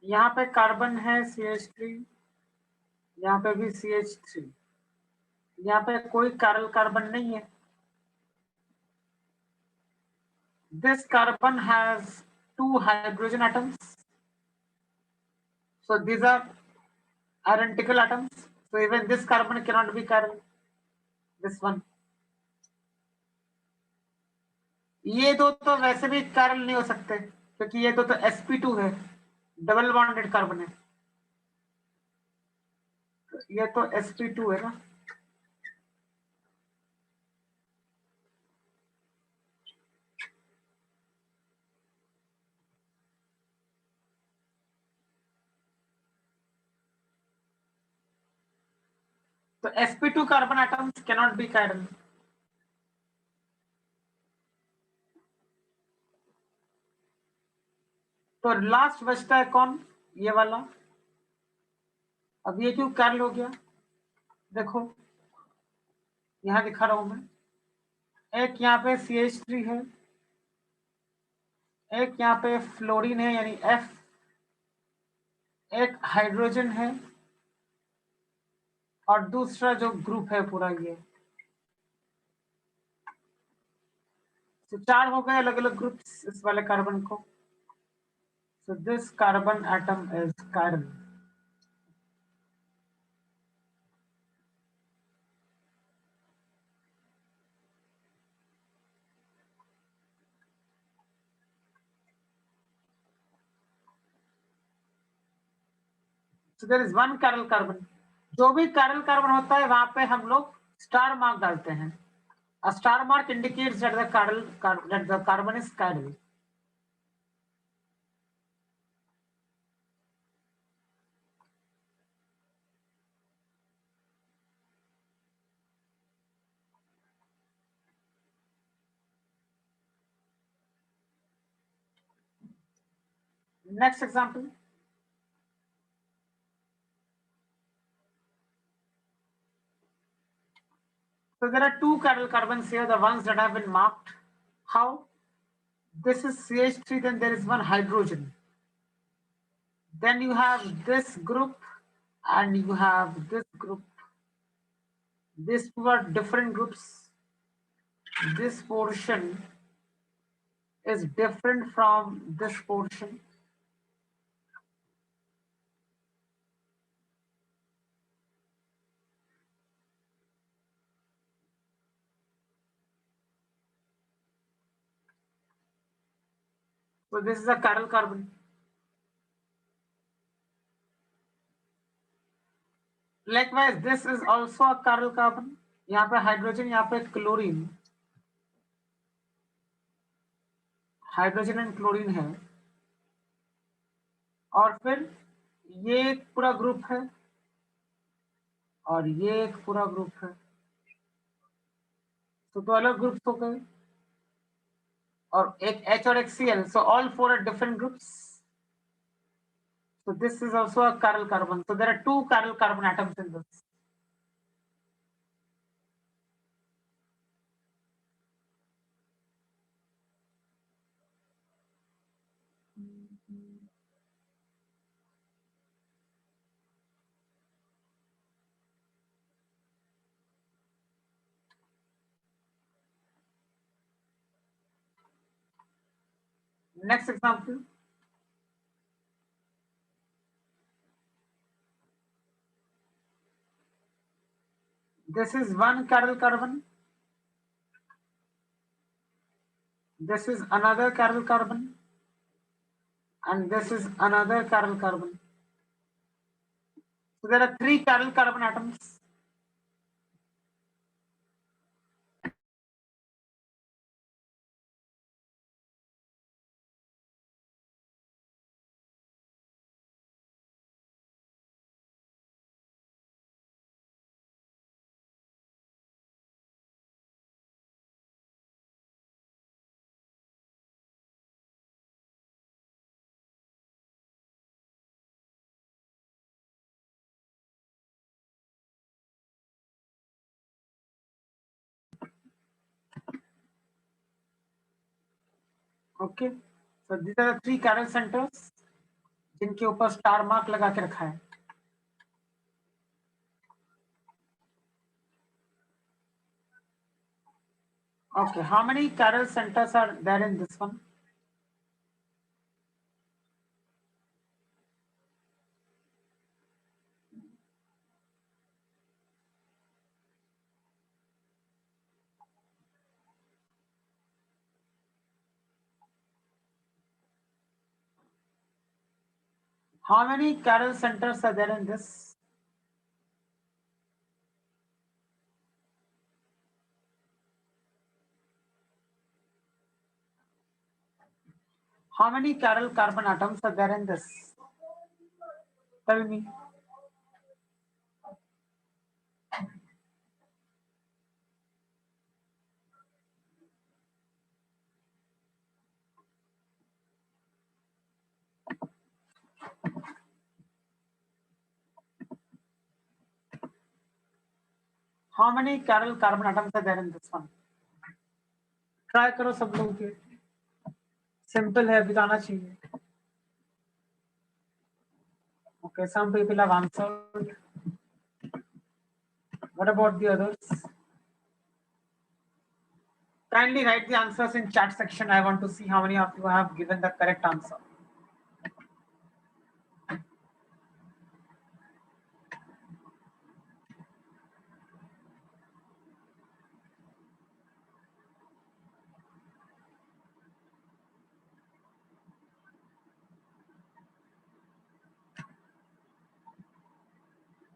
यहाँ पे carbon है CH3, यहाँ पे भी CH3, यहाँ पे कोई chiral कार्बन नहीं है. This carbon has two hydrogen atoms. So these are identical atoms. So even this carbon cannot be chiral. This one. ये दो तो वैसे भी chiral नहीं हो सकते क्योंकि ये दो तो sp2 है, डबल बॉन्डेड कार्बन है. ये तो sp2 है ना. So sp2 carbon atoms cannot be chiral. तो लास्ट बचता है कौन? ये वाला. अब ये क्यों chiral हो गया? देखो यहाँ दिखा रहा हूं मैं. एक यहाँ पे CH3 है, एक यहाँ पे फ्लोरीन है यानी F, एक हाइड्रोजन है और दूसरा जो ग्रुप है पूरा ये, तो 4 हो गए अलग अलग ग्रुप्स इस वाले कार्बन को. So this carbon atom is chiral. So there is one chiral carbon. जो भी chiral carbon होता है वहां पे हम लोग स्टार मार्क डालते हैं. A star mark indicates that the carbon is chiral. Next example. So there are 2 chiral carbons here, the ones that have been marked. How? This is CH3, then there is one hydrogen. Then you have this group and you have this group. These two are different groups. This portion is different from this portion. So this is a chiral carbon. Likewise, this is also a chiral carbon. यहाँ पे hydrogen, यहाँ पे chlorine, hydrogen and chlorine है. और फिर ये एक पूरा ग्रुप है और ये एक पूरा ग्रुप है. तो दो अलग ग्रुप्स हो गए और एक H और एक Cl. So all 4 are different groups. So this is also a chiral carbon. So there are 2 chiral carbon atoms in this. Next example. This is one chiral carbon. This is another chiral carbon. And this is another chiral carbon. So there are 3 chiral carbon atoms. Okay. So these are the 3 chiral centers जिनके ऊपर star mark लगा के रखा है. Okay, how many chiral centers are there in this one? How many chiral centers are there in this? How many chiral carbon atoms are there in this? Tell me. How many chiral carbon atoms are there in this one? Try करो सब लोग ये. Simple है, बताना चाहिए. Okay, some people have answered. What about the others? Kindly write the answers in chat section. I want to see how many of you have given the correct answer.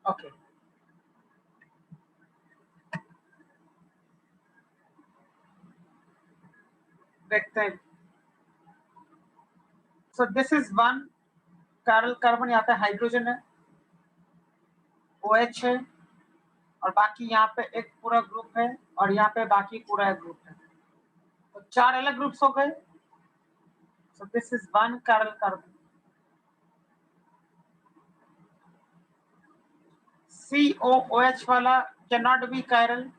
Okay. देखते हैं. So this is one chiral carbon. यहाँ पे hydrogen है, OH है, और बाकी यहाँ पे एक पूरा ग्रुप है, और यहाँ पे बाकी पूरा एक ग्रुप है. तो 4 अलग ग्रुप्स हो गए. So this is one chiral carbon. COOH वाला cannot be chiral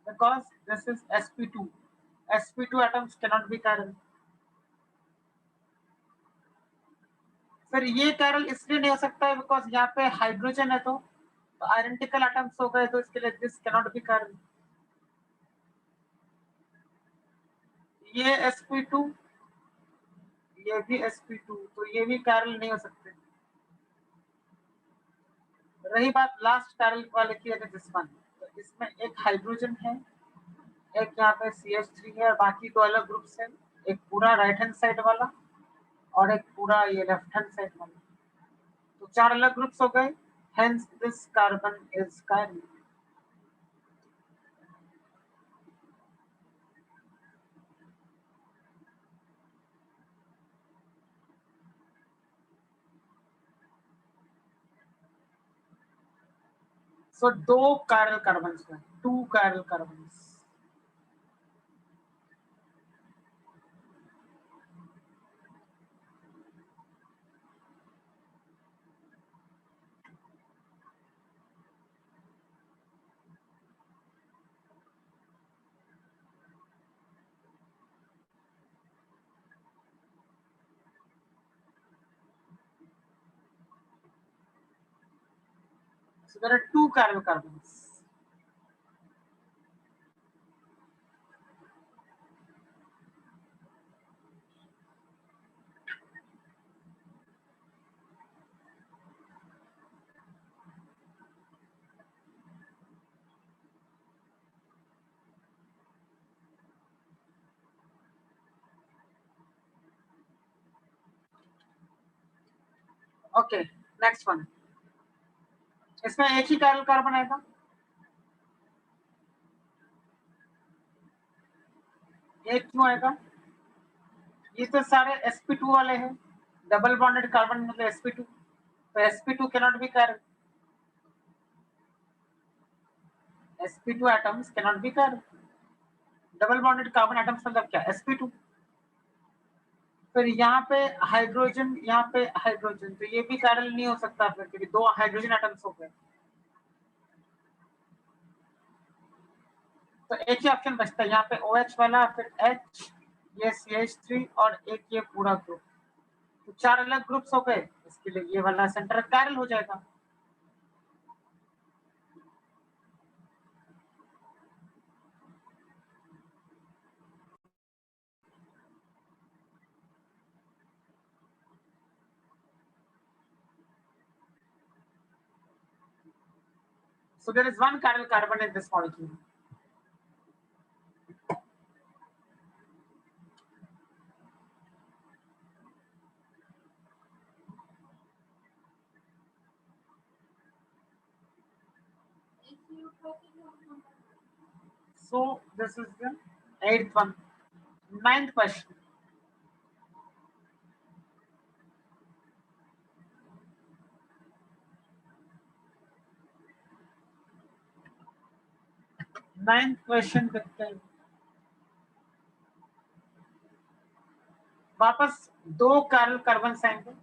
because this is sp2. sp2 atoms cannot be chiral. फिर ये chiral इसलिए नहीं हो सकता है बिकॉज यहाँ पे हाइड्रोजन है, तो आइडेंटिकल एटम्स हो गए, तो इसके लिए दिस कैनॉट बी chiral. ये sp2, ये भी sp2, तो ये भी chiral नहीं हो सकते. रही बात लास्ट chiral वाले की है, दिस वन, तो इसमें एक हाइड्रोजन है, एक यहाँ पे CH3 है, और बाकी 2 अलग ग्रुप्स है, एक पूरा राइट हैंड साइड वाला और एक पूरा ये लेफ्ट हैंड साइड वाला. तो 4 अलग ग्रुप्स हो गए. Hence this carbon is chiral. So 2 chiral carbons हैं, 2 chiral carbons. So there are 2 chiral carbons. Okay, next one. इसमें एक ही chiral carbon आएगा. एक क्यों आएगा? ये तो सारे sp2 वाले हैं. डबल बॉन्डेड कार्बन मतलब sp2, तो sp2 cannot be chiral. sp2 atoms cannot be chiral. Double bonded carbon atoms मतलब क्या? sp2. फिर यहाँ पे हाइड्रोजन, यहाँ पे हाइड्रोजन, तो ये भी chiral नहीं हो सकता फिर, क्योंकि 2 हाइड्रोजन एटम्स हो गए. तो एक ही ऑप्शन बचता है यहाँ पे, OH वाला, फिर H, ये CH3 और एक ये पूरा ग्रुप. तो 4 अलग ग्रुप्स हो गए, इसके लिए ये वाला सेंटर chiral हो जाएगा. So there is one chiral carbon in this molecule. So this is the 8th one. 9th question. Ninth question देखते हैं. वापस 2 chiral कार्बन आएंगे.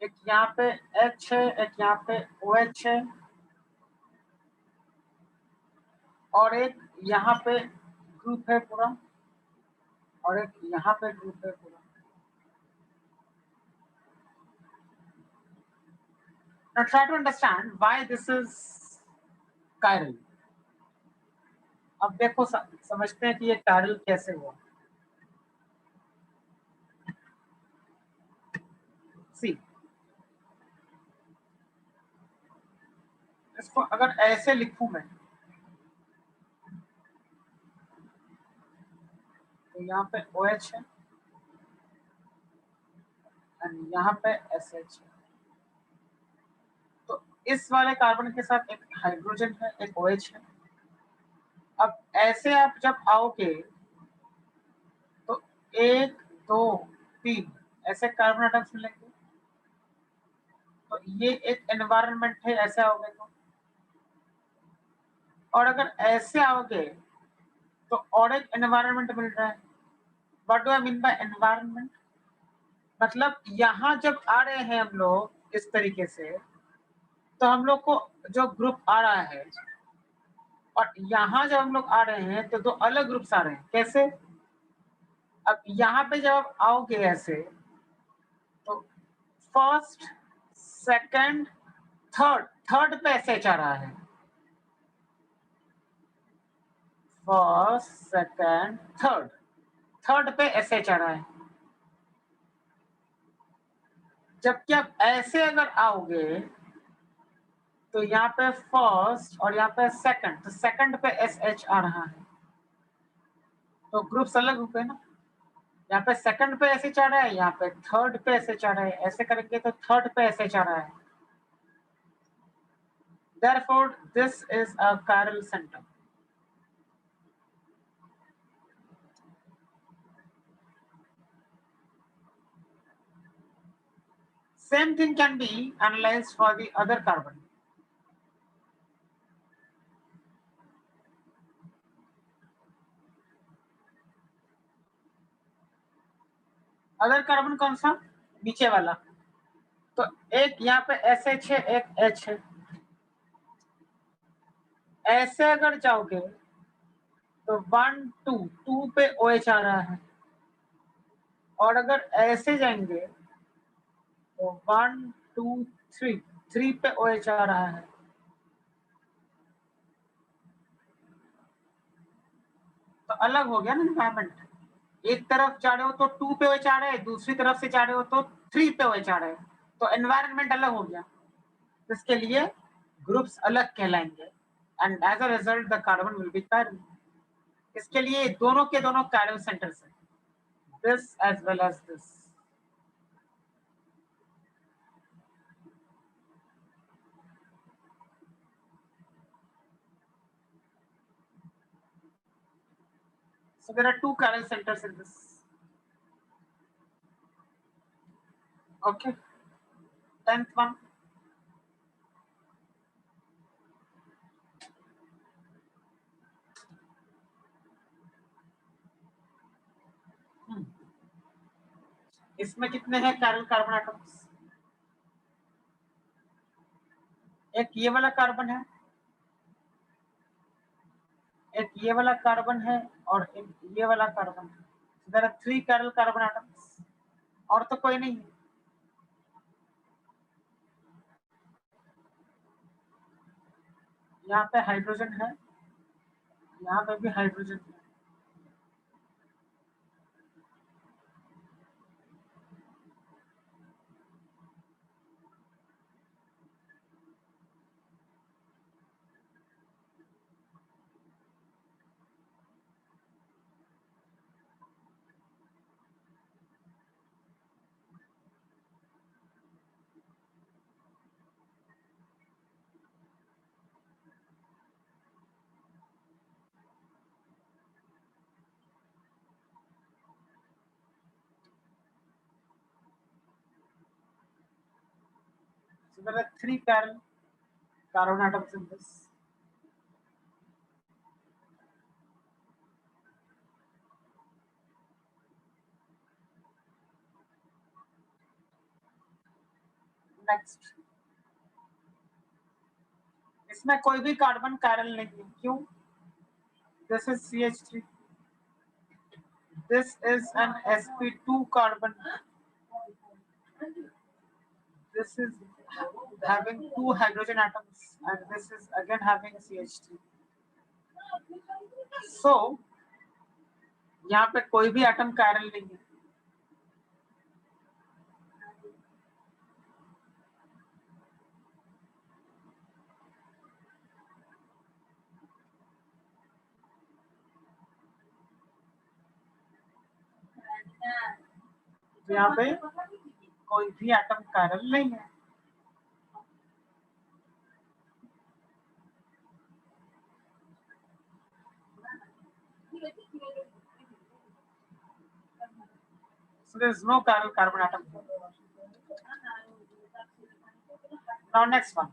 एक यहाँ पे H है, एक यहाँ पे OH है, और एक यहाँ पे ग्रुप है पूरा. और एक यहाँ पे ग्रुप है पूरा। Now try to understand why this is chiral. अब देखो समझते हैं कि ये chiral कैसे हुआ। See, इसको अगर ऐसे लिखूं मैं तो यहाँ पे OH है एंड यहाँ पे SH है। तो इस वाले कार्बन के साथ एक हाइड्रोजन है, एक OH है। अब ऐसे आप जब आओगे तो 1 2 3 ऐसे कार्बन एटम्स मिलेंगे। तो ये एक एनवायरनमेंट है, ऐसे आओगे तो। और अगर ऐसे आओगे तो और एक एनवायरनमेंट मिल रहा है। What do I mean by environment? मतलब यहाँ जब आ रहे हैं हम लोग इस तरीके से, तो हम लोग को जो ग्रुप आ रहा है, और यहाँ जब हम लोग आ रहे हैं तो दो अलग ग्रुप्स आ रहे हैं। कैसे? अब यहाँ पे जब आप आओगे ऐसे तो फर्स्ट सेकंड थर्ड, थर्ड पे एसएच आ रहा है। फर्स्ट सेकंड थर्ड, थर्ड पे एसएच आ रहा है। जबकि आप ऐसे अगर आओगे तो यहाँ पे फर्स्ट और यहाँ पे सेकंड, तो सेकंड पे एसएच आ रहा है, तो ग्रुप्स अलग हो गए ना। यहाँ पे सेकंड पे एसएच आ रहा है, यहाँ पे थर्ड पे एसएच आ रहा है। ऐसे करेंगे तो थर्ड पे एसएच आ रहा है। Therefore, this is a chiral center. Same thing can be analyzed for the other carbon. Other carbon कौन सा? नीचे वाला। तो एक यहाँ पे SH है, एक H है। ऐसे अगर जाओगे तो 1 2 2 पे OH आ रहा है, और अगर ऐसे जाएंगे तो 1 2 3 3 पे OH आ रहा है। तो अलग हो गया ना एनवायरमेंट। एक तरफ जा रहे हो तो 2 पे OH आ रहा है, दूसरी तरफ से जा रहे हो तो 3 पे OH आ रहा है, तो एनवायरमेंट अलग हो गया। इसके लिए ग्रुप्स अलग कहलाएंगे and as a result the carbon will be chiral. इसके लिए दोनों के दोनों chiral सेंटर्स हैं, this as well as this. So there are two chiral centers in this. Okay, 10th one. इसमें कितने हैं chiral कार्बन एटम्स? एक ये वाला कार्बन है, एक ये वाला कार्बन है, और एक ये वाला कार्बन है। So there are 3 chiral carbon atoms, और तो कोई नहीं है। यहाँ पे हाइड्रोजन है, यहाँ पे भी हाइड्रोजन है। So there are 3 chiral carbon atoms in this. Next, इसमें कोई भी कार्बन chiral नहीं है। क्यों? This is CH3। this is an sp2 carbon. This is having two hydrogen atoms, and this is again having CH3. So यहाँ पे कोई भी एटम कायरल नहीं है. तो यहाँ पे कोई भी एटम कायरल नहीं है. So there is no chiral carbon atom. Now next one.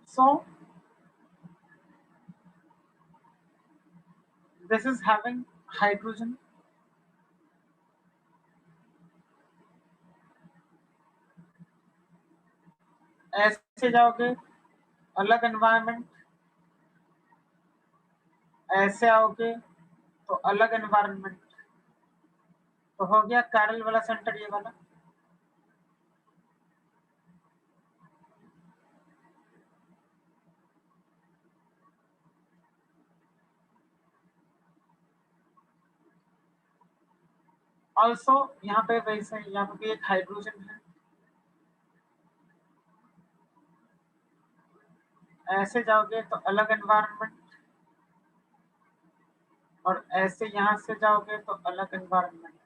So this is having hydrogen. ऐसे जाओगे अलग एनवायरनमेंट, ऐसे आओगे तो अलग एनवायरनमेंट. तो हो गया कायरल वाला सेंटर ये वाला. ऑल्सो यहाँ पे वैसे यहाँ पे भी एक हाइड्रोजन है. ऐसे जाओगे तो अलग एनवायरनमेंट, और ऐसे यहाँ से जाओगे तो अलग एनवायरनमेंट.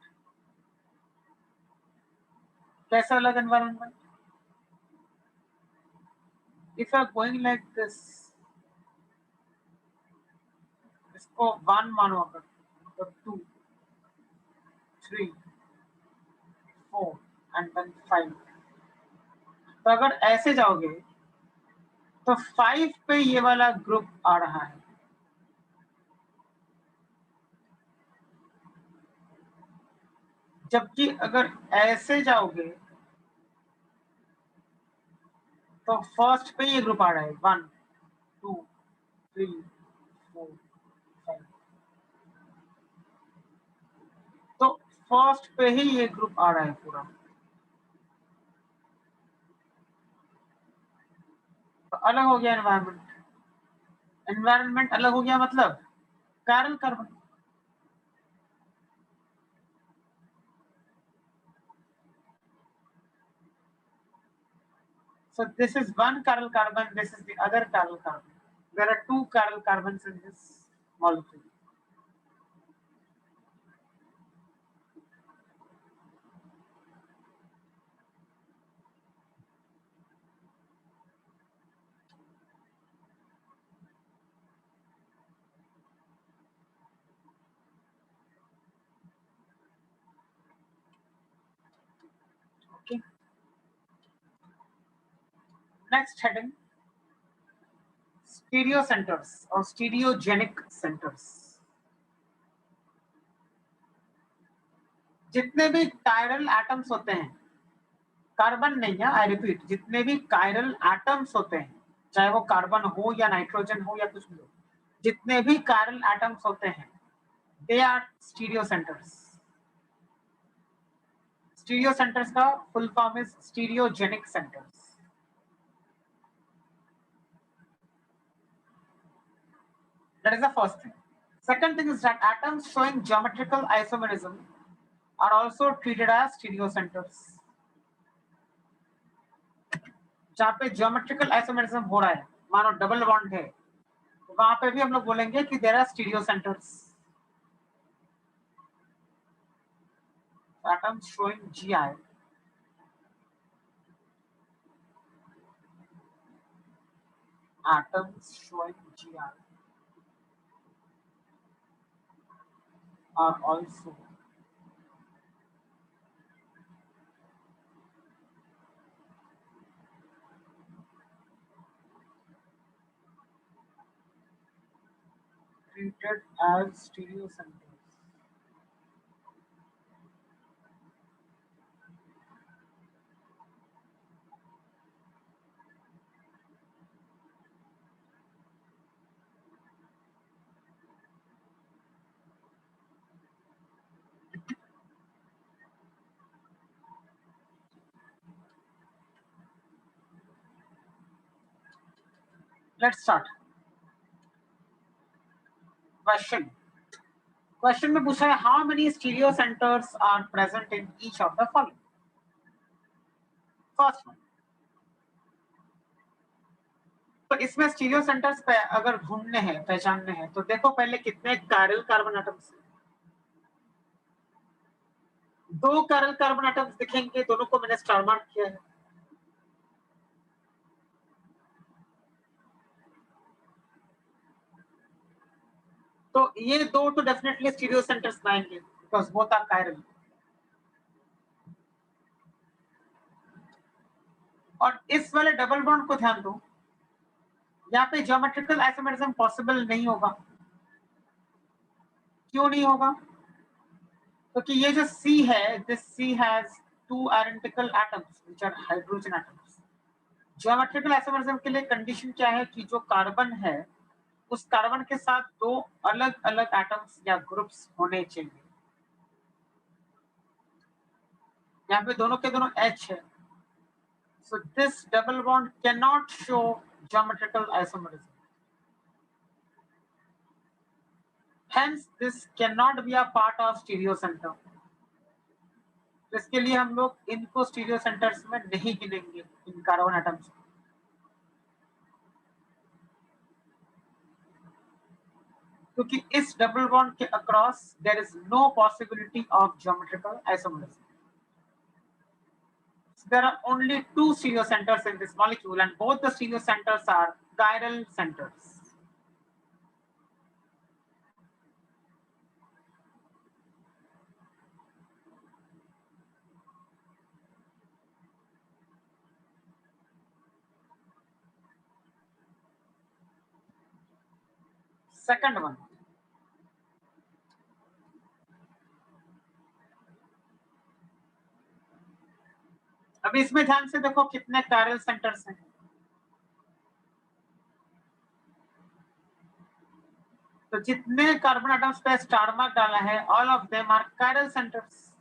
कैसा अलग environment? If you are going like this, इसको 1 मानो अगर, तो 2, 3, 4 एंड देन 5. तो अगर ऐसे जाओगे तो 5 पे ये वाला ग्रुप आ रहा है. जबकि अगर ऐसे जाओगे तो फर्स्ट पे ये ग्रुप आ रहा है 1, 2, 3, 4, 5. तो फर्स्ट पे ही ये ग्रुप आ रहा है पूरा. तो अलग हो गया एनवायरनमेंट. एनवायरनमेंट अलग हो गया मतलब chiral carbon. So this is one chiral carbon, this is the other chiral carbon. There are two chiral carbons in this molecule. Okay. Next heading, stereo centers or stereogenic centers. जितने भी chiral atoms होते हैं, carbon नहीं है, I repeat, जितने भी chiral atoms होते हैं, चाहे वो कार्बन हो या नाइट्रोजन हो या कुछ भी हो, जितने भी कायरल एटम्स होते हैं, they are stereo centers. Stereo centers का full form is stereogenic centers. That is the first thing. Second thing is that atoms showing geometrical isomerism are also treated as stereocenters. जहाँ पे geometrical isomerism हो रहा है, मानो double bond है, तो वहां पे भी हम लोग बोलेंगे कि there are stereocenters. Atoms showing GI are also treated as stereocenters. Let's start. Question में पूछा है how many stereo centers are present in each of the following. First one. तो इसमें स्टीरियो सेंटर्स पे अगर ढूंढने हैं, पहचानने हैं, तो देखो पहले कितने कायरल कार्बन एटम्स हैं. 2 कायरल कार्बन एटम्स दिखेंगे, दोनों को मैंने स्टार मार्क किया है. तो ये 2 तो डेफिनेटली स्टीरियो सेंटर्स बनाएंगे बिकॉज बोथ आर कायरल. और इस वाले डबल बॉन्ड को ध्यान दो, यहाँ पे ज्योमेट्रिकल आइसोमेरिज्म पॉसिबल नहीं होगा. क्यों नहीं होगा? क्योंकि ये जो C है, this C has 2 identical atoms which are hydrogen atoms. Geometrical isomerism के लिए कंडीशन क्या है कि जो कार्बन है उस कार्बन के साथ 2 अलग अलग एटम्स या ग्रुप्स होने चाहिए. यहाँ पे दोनों के दोनों H है. So this double bond cannot show geometrical isomerism. Hence, this cannot be a part of stereo center. इसके लिए हम लोग इनको स्टीरियो सेंटर्स में नहीं गिनेंगे, इन कार्बन एटम्स. क्योंकि इस डबल बॉन्ड के across there is no possibility of geometrical isomerism. There are only 2 stereo centers in this molecule and both the stereo centers are chiral centers. Second one. अभी इसमें ध्यान से देखो कितने chiral centers हैं. तो जितने कार्बन एटम्स पे स्टार मार्क डाला है, all of them are chiral centers.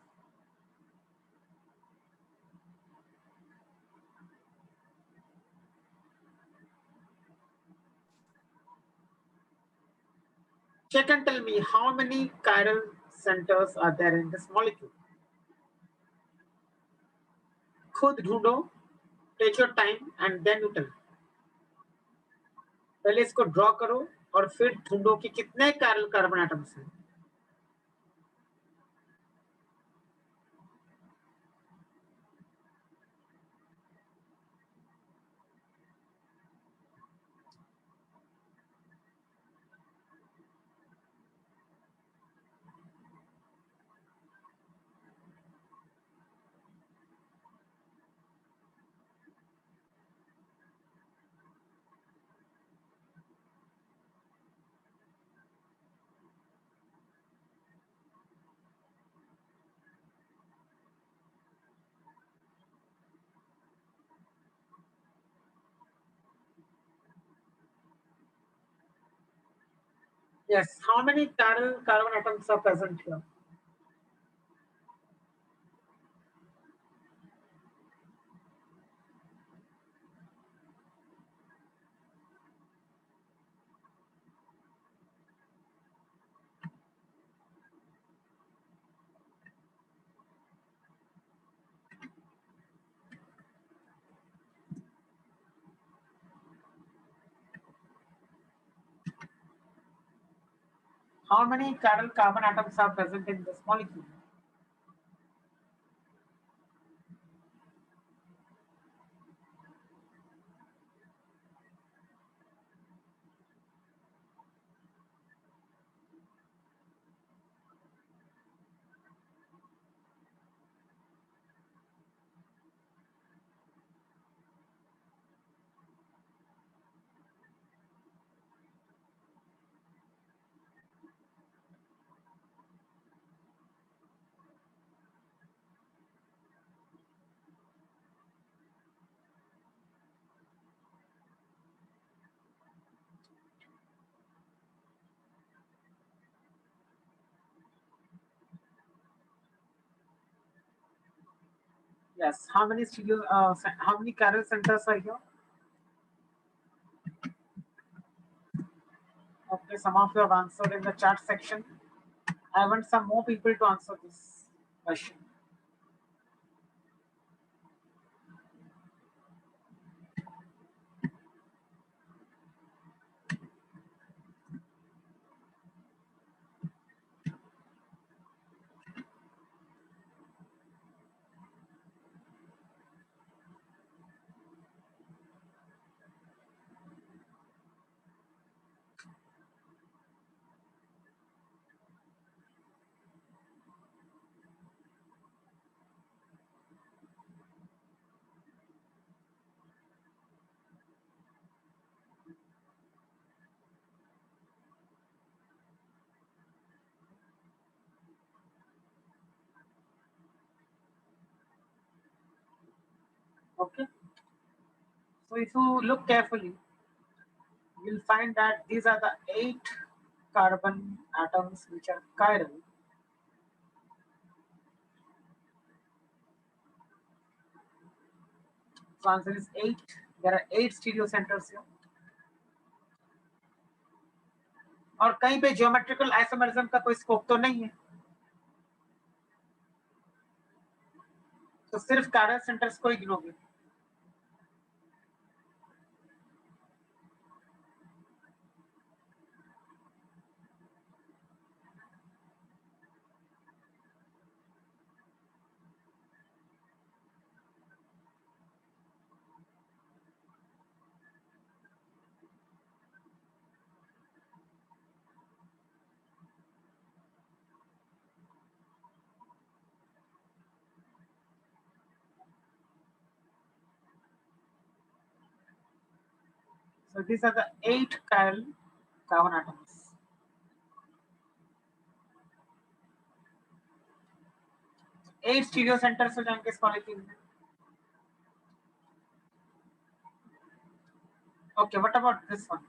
Check and tell me how many chiral centers are there in this molecule. खुद ढूंढो, take your time and then you tell. पहले इसको ड्रॉ करो और फिर ढूंढो कि कितने chiral कार्बन एटम्स हैं. Yes, how many chiral carbon atoms are present here? How many chiral carbon atoms are present in this molecule? Yes, how many chiral centers are here? Okay, some of you have answered in the chat section. I want some more people to answer this question. Okay, so if you look carefully, you'll find that these are the 8 carbon atoms which are chiral. So answer is 8. There are 8 stereo centers here. और कहीं पे geometrical isomerism का कोई scope तो नहीं है, तो सिर्फ chiral centers को ही गिनोगे. So these are the 8 chiral carbon atoms. 8 stereo centers हो जाएंगे इस मॉलिक्यूल में. Okay, what about this one?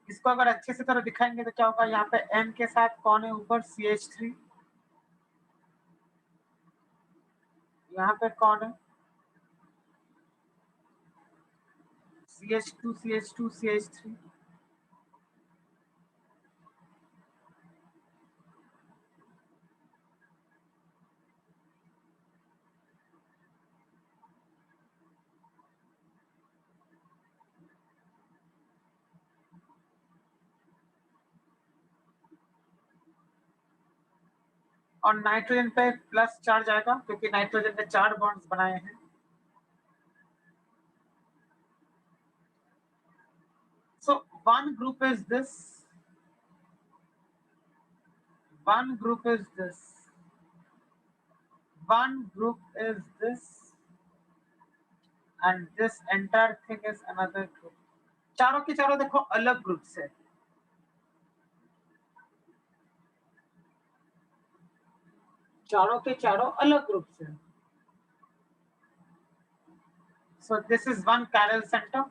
इसको अगर अच्छे से तरह दिखाएंगे तो क्या होगा, यहाँ पे N के साथ कौन है ऊपर, CH3. यहाँ पे कौन है, CH2 CH2 CH3. और नाइट्रोजन पे प्लस चार्ज आएगा क्योंकि नाइट्रोजन ने 4 बॉन्ड्स बनाए हैं. So one group is this, one group is this, one group is this, and this entire thing is another group. चारों के चारों देखो अलग ग्रुप से, चारों के चारों अलग ग्रुप से. So this is one chiral center.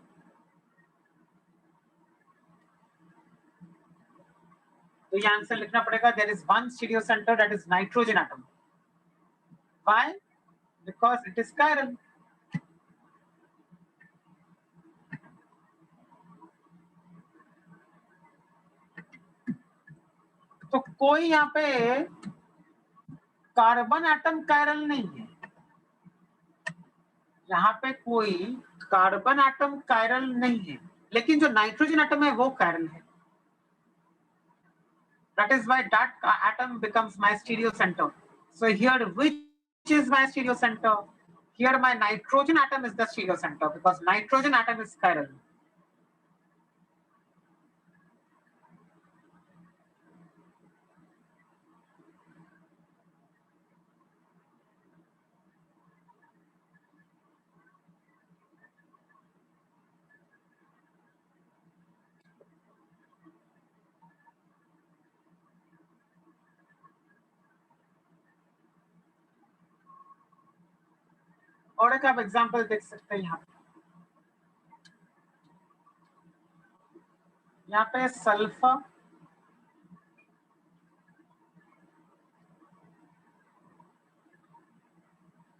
तो ये आंसर लिखना पड़ेगा, there is one stereo center, that is nitrogen atom. Why? Because it is chiral. तो कोई यहाँ पे कार्बन एटम chiral नहीं है, यहाँ पे कोई कार्बन एटम chiral नहीं है, लेकिन जो नाइट्रोजन एटम है वो chiral है. That is why that atom becomes my stereo center. So here, which is my stereo center? Here my nitrogen atom is the stereo center because nitrogen atom is chiral. और एक आप example देख सकते हैं, यहाँ पे sulphur,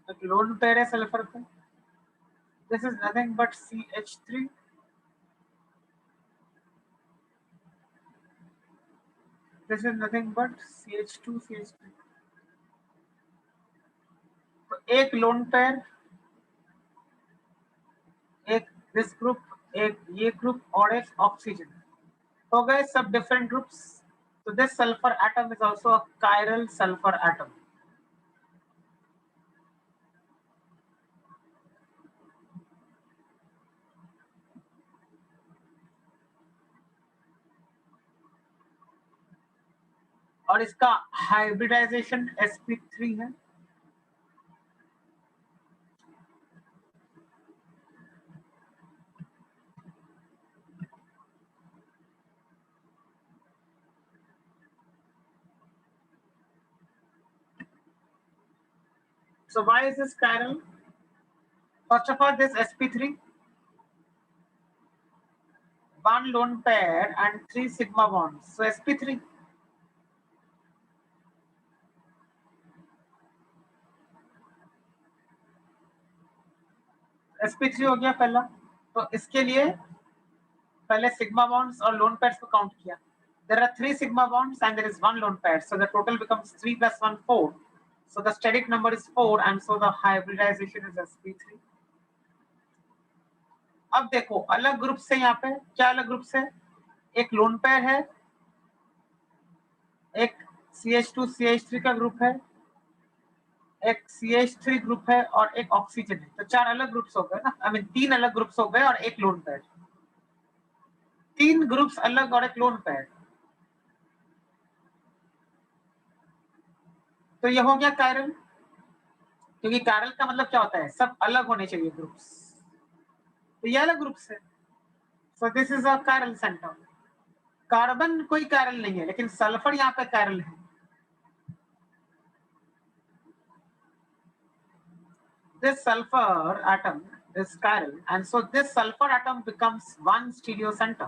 एक lone pair है सल्फर पे. This is nothing but CH3. This is nothing but CH2 CH3. तो एक लोन पेयर, एक दिस ग्रुप, एक ये ग्रुप और एक ऑक्सीजन, हो गए सब different groups. So this sulfur atom is also a chiral sulfur atom. और इसका हाइब्रिडाइजेशन sp3 है. So why is this chiral? First of all, this sp3, one lone pair and 3 sigma bonds. So sp3. sp3 हो गया पहला. तो इसके लिए पहले सिग्मा बॉन्ड्स और लोन पेयर्स को काउंट किया. There are 3 sigma bonds and there is 1 lone pair, so the total becomes 3 plus 1 4. So the steric number is 4 and so the hybridization is sp3. अब देखो अलग ग्रुप से, यहाँ पे क्या अलग ग्रुप से, एक लोन पेयर है, एक CH2 CH3 का ग्रुप है, एक CH3 ग्रुप है और एक ऑक्सीजन है. तो 4 अलग ग्रुप्स हो गए ना, आई मीन 3 अलग ग्रुप्स हो गए और एक लोन पेयर. 3 ग्रुप्स अलग और एक लोन पेयर. तो ये हो गया कायरल, क्योंकि कायरल का मतलब क्या होता है, सब अलग होने चाहिए ग्रुप्स. तो ये अलग ग्रुप्स है. So this is a chiral centre. Carbon कोई कायरल नहीं है, लेकिन सल्फर यहाँ पे कायरल है. This sulfur atom is chiral and so this sulfur atom becomes one stereo center.